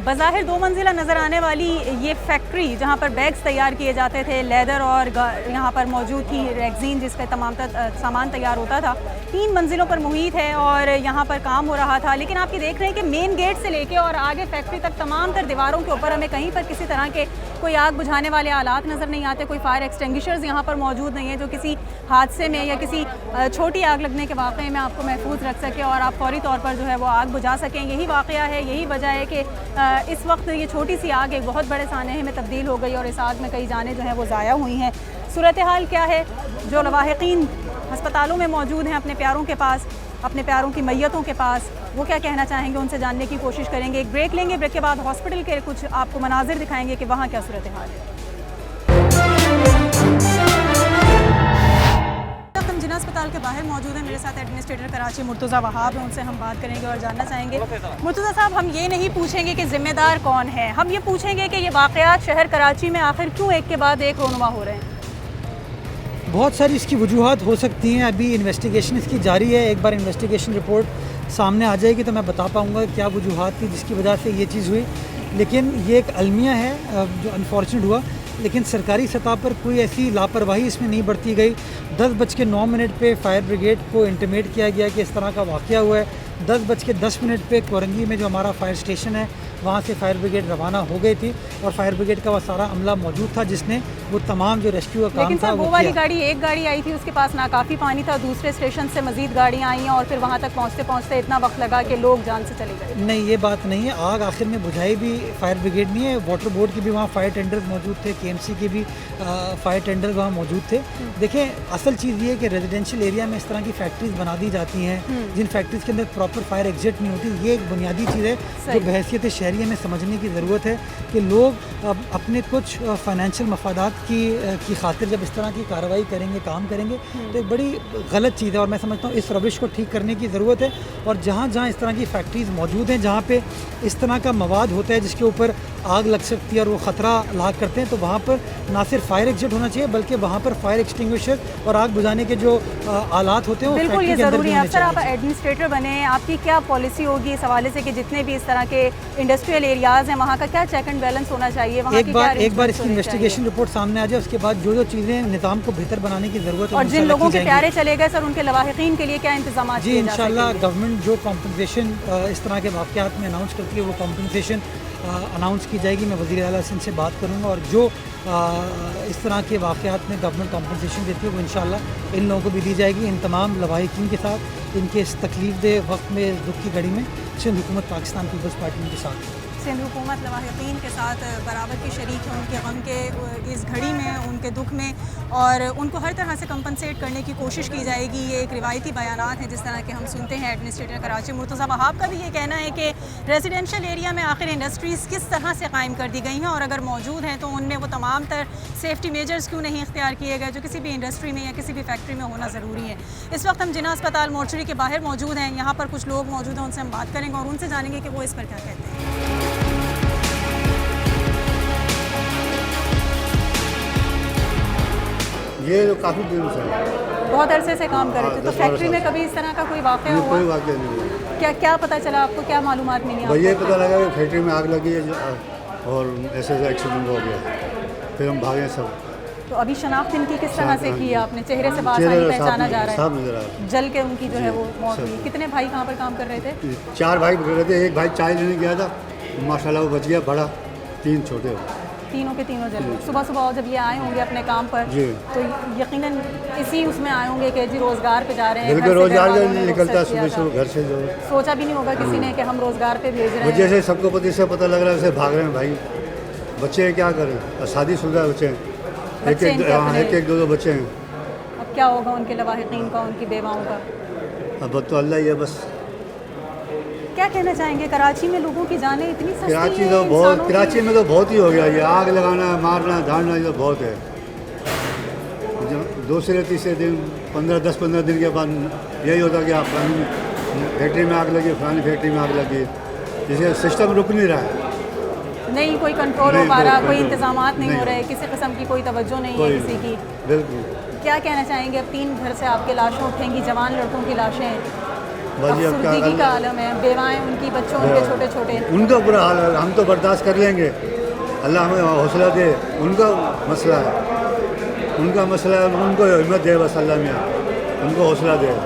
बज़ाहिर 2 मंजिला नज़र आने वाली ये फैक्ट्री जहाँ पर बैग्स तैयार किए जाते थे, लेदर और यहाँ पर मौजूद थी रेक्जीन जिसका तमाम सामान तैयार होता था, 3 मंजिलों पर मुहित है और यहाँ पर काम हो रहा था। लेकिन आप ये देख रहे हैं कि मेन गेट से लेके और आगे फैक्ट्री तक तमाम तर दीवारों के ऊपर हमें कहीं पर किसी तरह के कोई आग बुझाने वाले आलात नज़र नहीं आते, कोई फायर एक्सटिंग्विशर्स यहाँ पर मौजूद नहीं है जो किसी हादसे में या किसी छोटी आग लगने के वाक़े में आपको महफूज रख सके और आप फौरी तौर पर जो है वो आग बुझा सकें। यही वाक़या है, यही वजह है कि इस वक्त ये छोटी सी आग एक बहुत बड़े सानहे में तब्दील हो गई और इस आग में कई जानें जो हैं वो ज़ाया हुई हैं। सूरत हाल क्या है, जो लवाहिकीन अस्पतालों में मौजूद हैं अपने प्यारों के पास, अपने प्यारों की मैयतों के पास, वो क्या कहना चाहेंगे, उनसे जानने की कोशिश करेंगे। एक ब्रेक लेंगे, ब्रेक के बाद हॉस्पिटल के कुछ आपको मनाजिर दिखाएंगे कि वहाँ क्या सूरत हाल है। हम जिना अस्पताल के बाहर मौजूद हैं, मेरे साथ एडमिनिस्ट्रेटर कराची मुर्तज़ा वहाब हैं, उनसे हम बात करेंगे और जानना चाहेंगे। मुर्तज़ा साहब, हम ये नहीं पूछेंगे कि ज़िम्मेदार कौन है, हम ये पूछेंगे कि ये वाक़यात शहर कराची में आखिर क्यों एक के बाद एक रोनुमा हो रहे हैं। बहुत सारी इसकी वजूहात हो सकती हैं, अभी इन्वेस्टिगेशन इसकी जारी है। एक बार इन्वेस्टिगेशन रिपोर्ट सामने आ जाएगी तो मैं बता पाऊँगा क्या वजूहात थी जिसकी वजह से ये चीज़ हुई। लेकिन ये एक अलमिया है जो अनफॉर्चुनेट हुआ, लेकिन सरकारी सतह पर कोई ऐसी लापरवाही इसमें नहीं बरती गई। 10:09 पे फायर ब्रिगेड को इंटीमेट किया गया कि इस तरह का वाक़या हुआ है। 10:10 पे कोरंगी में जो हमारा फायर स्टेशन है वहाँ से फायर ब्रिगेड रवाना हो गई थी और फायर ब्रिगेड का वह सारा अमला मौजूद था जिसने वो तमाम जो रेस्क्यू का काम था वो वाली गाड़ी, एक गाड़ी आई थी उसके पास नाकाफ़ी पानी था, दूसरे स्टेशन से मज़ीद गाड़ियाँ आई हैं और फिर वहाँ तक पहुँचते पहुँचते इतना वक्त लगा कि लोग जान से चले गए। नहीं, ये बात नहीं है। आग आखिर में बुझाई भी फायर ब्रिगेड नहीं है, वाटर बोर्ड की भी वहाँ फायर टेंडर्स मौजूद थे, KMC के भी फायर टेंडर्स वहाँ मौजूद थे। देखें, असल चीज़ ये है कि रेजिडेंशियल एरिया में इस तरह की फैक्ट्रीज बना दी जाती हैं जिन फैक्ट्रीज़ के अंदर प्रॉपर फायर एग्जिट नहीं होती। ये एक बुनियादी चीज़ है जो बहैसियत शहरी में समझने की ज़रूरत है कि लोग अपने कुछ फाइनेंशियल मफादात की खातिर जब इस तरह की कार्रवाई करेंगे, काम करेंगे तो एक बड़ी गलत चीज़ है और मैं समझता हूँ इस रविश को ठीक करने की ज़रूरत है। और जहाँ जहाँ इस तरह की फैक्ट्रीज़ मौजूद हैं जहाँ पे इस तरह का मवाद होता है जिसके ऊपर आग लग सकती है और वो ख़तरा लाक करते हैं तो वहाँ पर ना सिर्फ फायर एग्जिट होना चाहिए बल्कि वहाँ पर फायर एक्सटिंग्विशर और आग बुझाने के जो आलात होते हैं वो बिल्कुल ये ज़रूरी है। अक्सर आप एडमिनिस्ट्रेटर बने, आपकी क्या पॉलिसी होगी इस हवाले से कि जितने भी इस तरह के इंडस्ट्रियल एरियाज़ हैं वहाँ का क्या चेक एंड बैलेंस होना चाहिए? वहाँ एक बार इसकी इन्वेस्टिगेशन रिपोर्ट सामने आ जाए उसके बाद जो चीज़ें निज़ाम को बेहतर बनाने की ज़रूरत है और जिन लोगों के प्यारे चले गए सर उनके लवाहिकीन के लिए क्या इंतजाम? जी इंशाल्लाह गवर्नमेंट जो कॉम्पनसेशन इस तरह के वाक़यात में अनाउंस करती है वो कॉम्पनसेशन अनाउंस की जाएगी। मैं वज़ीर आला सिंध से बात करूँगा और जो इस तरह के वाक़यात में गवर्नमेंट कॉम्पनसेशन देती है वो इंशाल्लाह इन लोगों को भी दी जाएगी। इन तमाम लवाहिकीन के साथ इनके इस तकलीफ दे वक्त में दुख की घड़ी में सिंध हुकूमत पाकिस्तान पीपल्स पार्टी के साथ सिंध हुकूमत लवाहिकीन के साथ बराबर की शरीक है उनके गम के इस घड़ी में, उनके दुख में, और उनको हर तरह से कंपनसेट करने की कोशिश की जाएगी। ये एक रिवायती बयानात हैं जिस तरह के हम सुनते हैं। एडमिनिस्ट्रेटर कराची मुर्तज़ा वहाब का भी ये कहना है कि रेजिडेंशियल एरिया में आखिर इंडस्ट्रीज़ किस तरह से कायम कर दी गई हैं और अगर मौजूद हैं तो उनमें वो तमाम तर सेफ्टी मेजर्स क्यों नहीं इख्तियार किए गए जो किसी भी इंडस्ट्री में या किसी भी फैक्ट्री में होना ज़रूरी है। इस वक्त हम जिना अस्पताल मोर्चरी के बाहर मौजूद हैं, यहाँ पर कुछ लोग मौजूद हैं, उनसे हम बात करेंगे और उनसे जानेंगे कि वो इस पर क्या कहते हैं। ये काफ़ी दिन से बहुत अरसे से काम कर रहे थे, तो फैक्ट्री में कभी इस तरह का कोई वाक़या हुआ? कोई वाक़या नहीं हुआ। क्या पता चला आपको, क्या मालूमात मिली? भैया पता लगा कि फैक्ट्री में आग लगी है और ऐसे एक्सीडेंट हो गया, फिर हम भागे सब। तो अभी शनाख्त इनकी किस तरह से की है आपने? चेहरे से बात पहचाना जा रहा है, जल के उनकी जो है वो मौत हुई। कितने भाई कहाँ पर काम कर रहे थे? 4 भाई कर रहे थे, एक भाई चाय लेने गया था, माशाल्लाह वो बच गया, बड़ा 3 छोटे हो। तीनों के तीनों जल गए। सुबह जब ये आए होंगे अपने काम पर तो यकीनन इसी उसमें आए होंगे कि जी रोज़गार पे जा रहे हैं, बिल्कुल रोज़गार निकलता सुबह घर से, जो सोचा भी नहीं होगा किसी ने कि हम रोज़गार पे भेज रहे हैं। जैसे सबको पता लग रहा है वैसे भाग रहे हैं भाई। बच्चे क्या करें, शादीशुदा बच्चे हैं, एक 2 बच्चे हैं। अब क्या होगा उनके लवाहिकीन का, उनकी बेवाओं का? अब तो अल्लाह ही है बस। क्या कहना चाहेंगे? कराची में लोगों की जानें इतनी सस्ती कराची में तो बहुत ही हो गया ये, आग लगाना, मारना, धाड़ना ये तो बहुत है। दूसरे तीसरे दिन 10-15 दिन के बाद यही होता कि आप फलानी फैक्ट्री में आग लगी, फलानी फैक्ट्री में आग लगी, जिसे सिस्टम रुक नहीं रहा है। नहीं कोई कंट्रोल हो पा रहा, कोई इंतजामात नहीं हो रहे, किसी किस्म की कोई तवज्जो नहीं है किसी की। बिल्कुल। क्या कहना चाहेंगे? अब 3 घर से आपके लाशें उठेंगी, जवान लड़कों की लाशें हैं। बाजी अब क्या अफसरदगी का आलम है, बेवाएं उनकी, बच्चों उनके छोटे छोटे, उनका बुरा हाल है। हम तो बर्दाश्त कर लेंगे, अल्लाह हमें हौसला दे। उनका मसला है, उनको हिम्मत दे, बस अल्लाह मियाँ उनको हौसला दे।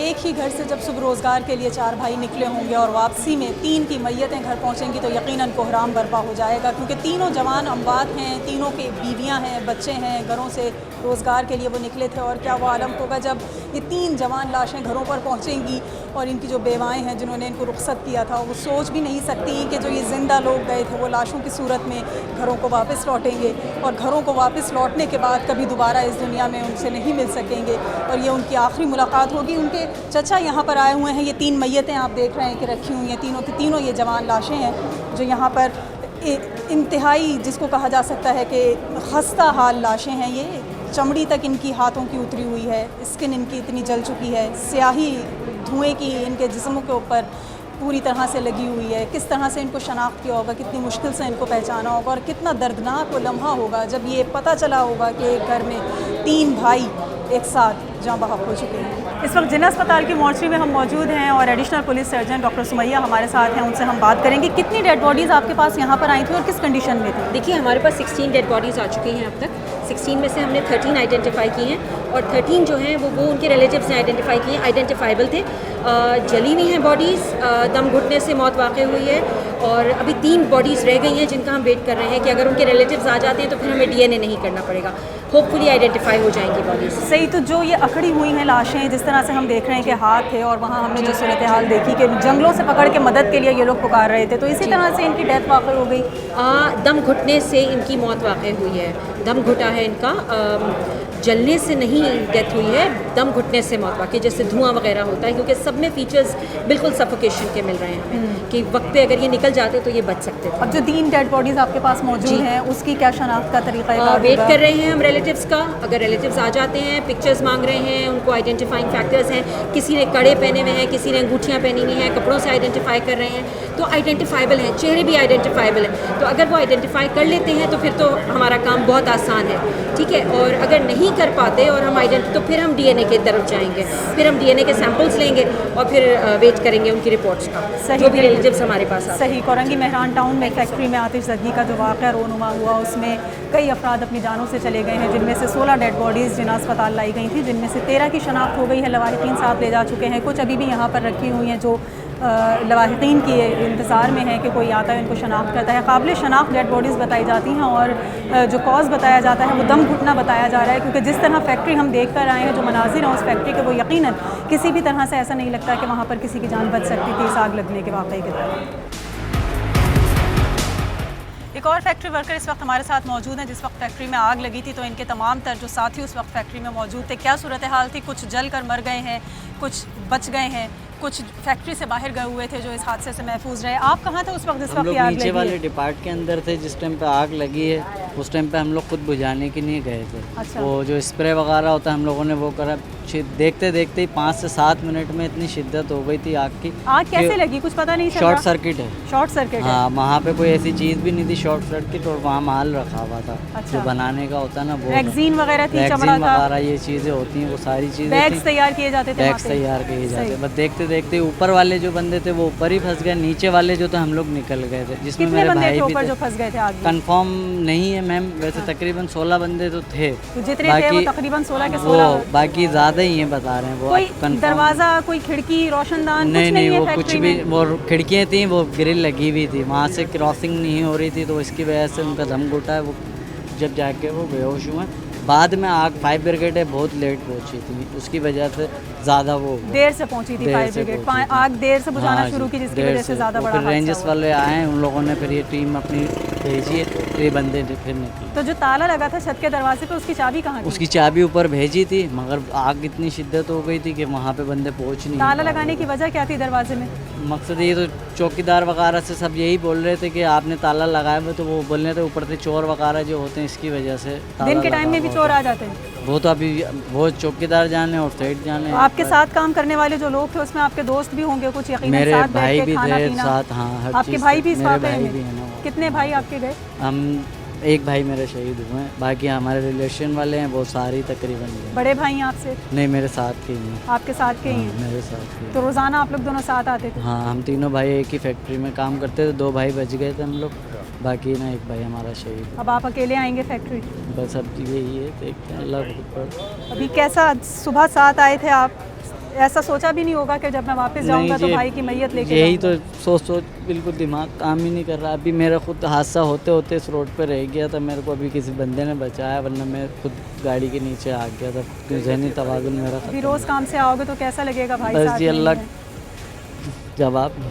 एक ही घर से जब सुबह रोज़गार के लिए 4 भाई निकले होंगे और वापसी में 3 की मैयतें घर पहुंचेंगी तो यकीनन कोहराम बर्पा हो जाएगा, क्योंकि तीनों जवान अमवात हैं, तीनों के बीवियां हैं, बच्चे हैं, घरों से रोज़गार के लिए वो निकले थे। और क्या वो आलम होगा जब ये 3 जवान लाशें घरों पर पहुंचेंगी और इनकी जो बेवाएँ हैं जिन्होंने इनको रुखसत किया था वो सोच भी नहीं सकती कि जो ये ज़िंदा लोग गए थे वो लाशों की सूरत में घरों को वापस लौटेंगे और घरों को वापस लौटने के बाद कभी दोबारा इस दुनिया में उनसे नहीं मिल सकेंगे और ये उनकी आखिरी मुलाकात होगी। उनके चचा यहाँ पर आए हुए हैं, ये 3 मैयतें आप देख रहे हैं कि रखी हुई हैं, तीनों की तीनों ये जवान लाशें हैं जो यहाँ पर इंतहाई जिसको कहा जा सकता है कि खस्ता हाल लाशें हैं। ये चमड़ी तक इनकी हाथों की उतरी हुई है, स्किन इनकी इतनी जल चुकी है, स्याही धुएं की इनके जिस्मों के ऊपर पूरी तरह से लगी हुई है। किस तरह से इनको शनाख्त किया होगा, कितनी मुश्किल से इनको पहचाना होगा और कितना दर्दनाक वो लम्हा होगा जब ये पता चला होगा कि एक घर में 3 भाई एक साथ जहाँ बहक हो चुके हैं। इस वक्त जिला अस्पताल की मॉर्चरी में हम मौजूद हैं और additional police surgeon doctor Sumaiya हमारे साथ हैं, उनसे हम बात करेंगे कितनी डेड बॉडीज़ आपके पास यहाँ पर आई थी और किस कंडीशन में थी। देखिए हमारे पास 16 डेड बॉडीज़ आ चुकी हैं अब तक। 16 में से हमने 13 आइडेंटिफाई की हैं और 13 जो हैं वो उनके रिलेटिव्स ने आइडेंटिफाई किए, आइडेंटिफाइबल थे। जली हुई हैं बॉडीज़, दम घुटने से मौत वाक़ई हुई है और अभी 3 बॉडीज़ रह गई हैं जिनका हम वेट कर रहे हैं कि अगर उनके रिलेटिव्स आ जाते हैं तो फिर हमें DNA नहीं करना पड़ेगा, होपफुली आइडेंटिफाई हो जाएंगी बॉडीज़। सही, तो जो ये अकड़ी हुई हैं लाशें, जिस तरह से हम देख रहे हैं कि हाथ थे और वहाँ हमने जो सूरत हाल देखी कि जंगलों से पकड़ के मदद के लिए ये लोग पुकार रहे थे, तो इसी तरह से इनकी डेथ वाक़ई हो गई। दम घुटने से इनकी मौत वाक़ई हुई है, दम घुटा है इनका, जलने से नहीं डेथ हुई है, दम घुटने से मौत वाक़ई, जैसे धुआं वगैरह होता है, क्योंकि सब में फीचर्स बिल्कुल सफोकेशन के मिल रहे हैं हमें कि वक्त पे अगर ये निकल जाते तो ये बच सकते थे। अब जो 3 डेड बॉडीज़ आपके पास मौजूद हैं उसकी क्या शनाख्त का तरीका वेट कर रहे हैं हम रिलेटिव्स का। अगर रिलेटिव्स आ जाते हैं, पिक्चर्स मांग रहे हैं, उनको आइडेंटिफाइंग फैक्टर्स हैं, किसी ने कड़े पहने हुए हैं, किसी ने अंगूठियाँ पहनी हुई हैं, कपड़ों से आइडेंटिफाई कर रहे हैं, तो आइडेंटिफाइबल हैं, चेहरे भी आइडेंटिफाइबल हैं। तो अगर वो आइडेंटिफाई कर लेते हैं तो फिर तो हमारा काम बहुत आसान है, ठीक है। और अगर नहीं कर पाते और हम तो फिर हम DNA की तरफ जाएंगे, फिर हम DNA के सैंपल्स लेंगे और फिर वेट करेंगे उनकी रिपोर्ट्स का, जो भी रिलेटिव्स हमारे पास आते हैं। सही, कोरंगी मेहरान टाउन में फैक्ट्री में आतिशज़दगी का जो वाक़या रोनुमा हुआ उसमें कई अफराद अपनी जानों से चले गए हैं, जिनमें से 16 डेड बॉडीज़ जिला अस्पताल लाई गई थी, जिनमें से 13 की शनाख्त हो गई है, लवाहिकीन साथ ले जा चुके हैं, कुछ अभी भी यहाँ पर रखी हुई हैं जो लवाहिकीन के इंतज़ार में है कि कोई आता है इनको शनाख्त करता है। काबिल शनाख्त डेड बॉडीज़ बताई जाती हैं और जो कॉज बताया जाता है वो दम घुटना बताया जा रहा है, क्योंकि जिस तरह फैक्ट्री हम देख कर आए हैं, जो मनाजिर हैं उस फैक्ट्री के, वो यकीनन किसी भी तरह से ऐसा नहीं लगता कि वहाँ पर किसी की जान बच सकती थी इस आग लगने के वाक़ये के दौरान। एक और फैक्ट्री वर्कर इस वक्त हमारे साथ मौजूद हैं। जिस वक्त फैक्ट्री में आग लगी थी तो इनके तमाम तर जो साथी उस वक्त फैक्ट्री में मौजूद थे, क्या सूरत हाल थी? कुछ जल कर मर गए हैं, कुछ बच गए हैं, कुछ फैक्ट्री से बाहर गए हुए थे जो इस हादसे से महफूज रहे। आप कहाँ थे उस वक्त जिस वक्त आग लगी? नीचे वाले डिपार्ट के अंदर थे जिस टाइम पे आग लगी है, उस टाइम पे हम लोग खुद बुझाने के लिए गए थे। अच्छा। वो जो स्प्रे वगैरह होता है हम लोगों ने वो करा, देखते देखते ही 5 से 7 मिनट में इतनी शिद्दत हो गई थी आग की। आग कैसे लगी कुछ पता नहीं चला? शॉर्ट सर्किट है। Short circuit? हाँ, वहाँ पे कोई ऐसी चीज़ भी नहीं थी शॉर्ट सर्किट, और वहाँ माल रखा हुआ था। अच्छा। जो बनाने का होता है ना, वो वैक्सीन वगैरह थी, चमड़ा था वगैरह, ये चीज़ें होती हैं, वो सारी चीज़ें, बैग्स तैयार किए जाते थे, बैग्स तैयार किए जाते। बस देखते देखते ऊपर वाले जो बंदे थे वो ऊपर ही फंस गए, नीचे वाले जो थे हम लोग निकल गए थे, जिसमें मेरे भाई भी थे। जो फंस गए थे आग में? कंफर्म नहीं है मैम, वैसे तकरीबन 16 बंदे तो थे, तो जितने थे वो तकरीबन 16 के 16, बाकी ज़्यादा ही है बता रहे हैं वो। कोई दरवाजा, कोई खिड़की, रोशनदान नहीं, वो कुछ भी, वो खिड़कियाँ थी, वो ग्रिल लगी हुई थी, वहाँ से क्रॉसिंग नहीं हो रही थी, तो इसकी वजह से उनका दम घुटा है। वो जब जाके वो बेहोश हुए, बाद में आग फायर ब्रिगेड बहुत लेट पहुंची थी, उसकी वजह से ज़्यादा वो देर से पहुंची थी फायर ब्रिगेड, आग देर से बुझाना शुरू की, जिसकी वजह से ज़्यादा बड़ा हादसा हुआ। रेंजर्स वाले आए, उन लोगों ने फिर ये टीम अपनी भेजी है, तो ये बंदे फिर निकले। तो जो ताला लगा था छत के दरवाजे पे, उसकी चाबी कहाँ? उसकी चाबी ऊपर भेजी थी, मगर आग इतनी शिद्दत हो गई थी कि वहाँ पे बंदे पहुँच नहीं। ताला लगाने की वजह क्या थी दरवाजे में? मकसद ये तो चौकीदार वगैरह से सब यही बोल रहे थे कि आपने ताला लगाया हुआ, तो वो बोल रहे थे ऊपर से चोर वगैरह जो होते हैं इसकी वजह से। दिन के टाइम में भी चोर आ जाते हैं? वो तो अभी वो चौकीदार जाने और सेठ जाने। तो आपके साथ काम करने वाले जो लोग थे उसमें आपके दोस्त भी होंगे कुछ यकीनन? मेरे साथ भाई भी खाना थे पीना? साथ। हाँ, हर आपके चीज़ भाई भी इस मेरे वाक़ये भाई में? भी है ना। कितने भाई आपके गए? हम एक भाई मेरे शहीद हुए हैं, बाकी हमारे रिलेशन वाले हैं वो सारे तकरीबन। बड़े भाई हैं आपसे? नहीं, मेरे साथ के ही हैं। आपके साथ के ही हैं? मेरे साथ के। तो रोज़ाना आप लोग दोनों साथ आते थे? हाँ, हम तीनों भाई एक ही फैक्ट्री में काम करते थे, 2 भाई बच गए थे हम लोग, बाकी ना एक भाई हमारा शहीद। अब आप अकेले आएंगे फैक्ट्री? बस अब यही है, देखते हैं अल्लाह ऊपर। अभी कैसा, सुबह 7 आए थे आप, ऐसा सोचा भी नहीं होगा कि जब मैं वापस जाऊंगा तो भाई की मैयत लेके यही तो सोच बिल्कुल दिमाग काम ही नहीं कर रहा। अभी मेरा खुद हादसा होते होते इस रोड पे रह गया था, मेरे को अभी किसी बंदे ने बचाया, वरना मैं खुद गाड़ी के नीचे आ गया था। ज़हनी तवाज़ुन मेरा अभी रोज़ काम से आओगे तो कैसा लगेगा भाई? बस जी अल्लाह जवाब।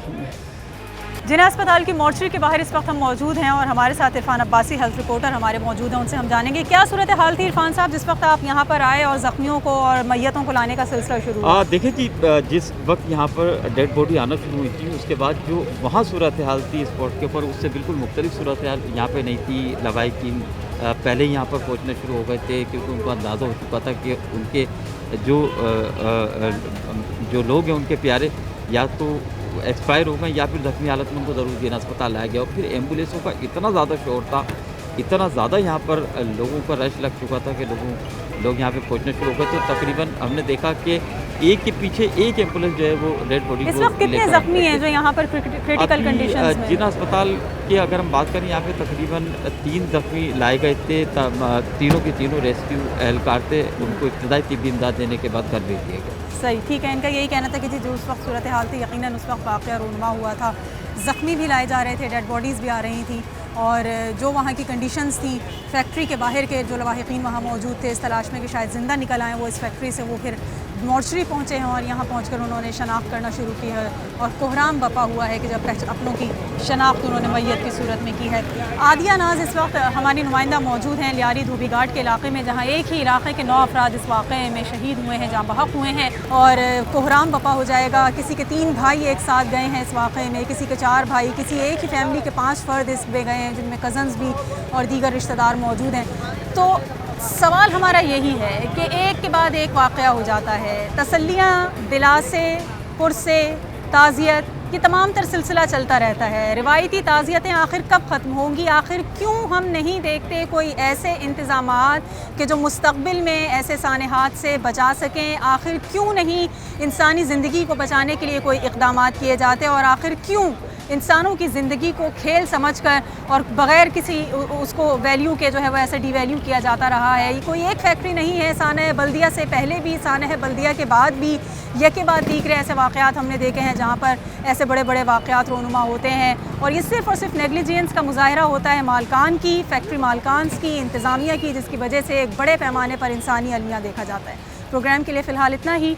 जिना अस्पताल की मोर्चरी के बाहर इस वक्त हम मौजूद हैं और हमारे साथ इरफान अब्बासी हेल्थ रिपोर्टर हमारे मौजूद हैं। उनसे हम जानेंगे क्या सूरत हाल थी इरफान साहब जिस वक्त आप यहाँ पर आए और ज़ख्मियों को और मैयतों को लाने का सिलसिला शुरू हुआ? देखिए जी, जिस वक्त यहाँ पर डेड बॉडी आना शुरू हुई थी उसके बाद जो वहाँ सूरत हाल थी स्पॉट के ऊपर, उससे बिल्कुल मुख्तलिफ सूरत हाल यहाँ पर नहीं थी। लवाहिकीन पहले ही यहाँ पर पहुँचने शुरू हो गए थे क्योंकि उनको अंदाज़ा हो चुका था कि उनके जो लोग हैं उनके प्यारे या तो एक्सपायर हो गए या फिर जख्मी हालत में उनको ज़रूर देना अस्पताल लाया गया। और फिर एम्बुलेंसों का इतना ज़्यादा शोर था, इतना ज़्यादा यहाँ पर लोगों का रश लग चुका था कि लोग यहाँ पे पहुँचने शुरू हो गए। तो तकरीबन हमने देखा कि एक के पीछे एक एम्बुलेंस जो है वो डेड बॉडी इस वक्त कितने ज़ख्मी हैं जो यहाँ पर क्रिटिकल कंडीशंस में? जिना अस्पताल की अगर हम बात करें यहाँ पे तकरीबन 3 ज़ख्मी लाए गए थे, तीनों के तीनों रेस्क्यू एहलकार थे, उनको इब्तदाई तिब्बी इमदाद देने के बाद घर भेज दिया गया। सही, ठीक है। इनका यही कहना था कि जी जो उस वक्त सूरत हाल थी यकीनन उस वक्त वाक़या रूनुमा हुआ था, ज़ख्मी भी लाए जा रहे थे, डेड बॉडीज़ भी आ रही थी और जो वहाँ की कंडीशंस थी फैक्ट्री के बाहर के जो लवाहिकीन वहाँ मौजूद थे इस तलाश में कि शायद ज़िंदा निकल आएँ वो इस फैक्ट्री से, वो फिर मोर्चरी पहुँचे हैं और यहाँ पहुँचकर उन्होंने शनाख्त करना शुरू की है और कोहराम बपा हुआ है कि जब अपनों की शनाख्त उन्होंने मैयत की सूरत में की है। आदिया नाज इस वक्त हमारी नुमाइंदा मौजूद हैं लियारी धोबी घाट के इलाके में, जहाँ एक ही इलाके के 9 अफराद इस वाक़े में शहीद हुए हैं, जहाँ बहक हुए हैं और कोहराम बपा हो जाएगा। किसी के 3 भाई एक साथ गए हैं इस वाक़े में, किसी के 4 भाई, किसी एक ही फैमिली के 5 फ़र्द इसमें गए हैं जिनमें कज़न्स भी और दीगर रिश्तेदार मौजूद हैं। तो सवाल हमारा यही है कि एक के बाद एक वाक़या हो जाता है, तसल्लियाँ, दिलासे, पुरसे, ताज़ियत, ये तमाम तर सिलसिला चलता रहता है। रिवायती ताज़ियतें आखिर कब ख़त्म होंगी? आखिर क्यों हम नहीं देखते कोई ऐसे इंतज़ामात कि जो मुस्तक़बिल में ऐसे सानहात से बचा सकें? आखिर क्यों नहीं इंसानी ज़िंदगी को बचाने के लिए कोई इक़दामात किए जाते? और आखिर क्यों इंसानों की ज़िंदगी को खेल समझकर और बग़ैर किसी उसको वैल्यू के जो है वो ऐसे डीवैल्यू किया जाता रहा है? ये कोई एक फैक्ट्री नहीं है, सानह बल्दिया से पहले भी, सानह बल्दिया के बाद भी यके बाद दीगरे ऐसे वाक़यात हमने देखे हैं जहाँ पर ऐसे बड़े बड़े वाक़यात रोनुमा होते हैं और ये सिर्फ़ और सिर्फ नेगलिजेंस का मुज़ाहरा होता है मालकान की, फैक्ट्री मालकान की, इंतज़ामिया की, जिसकी वजह से एक बड़े पैमाने पर इंसानी अलमिया देखा जाता है। प्रोग्राम के लिए फ़िलहाल इतना ही।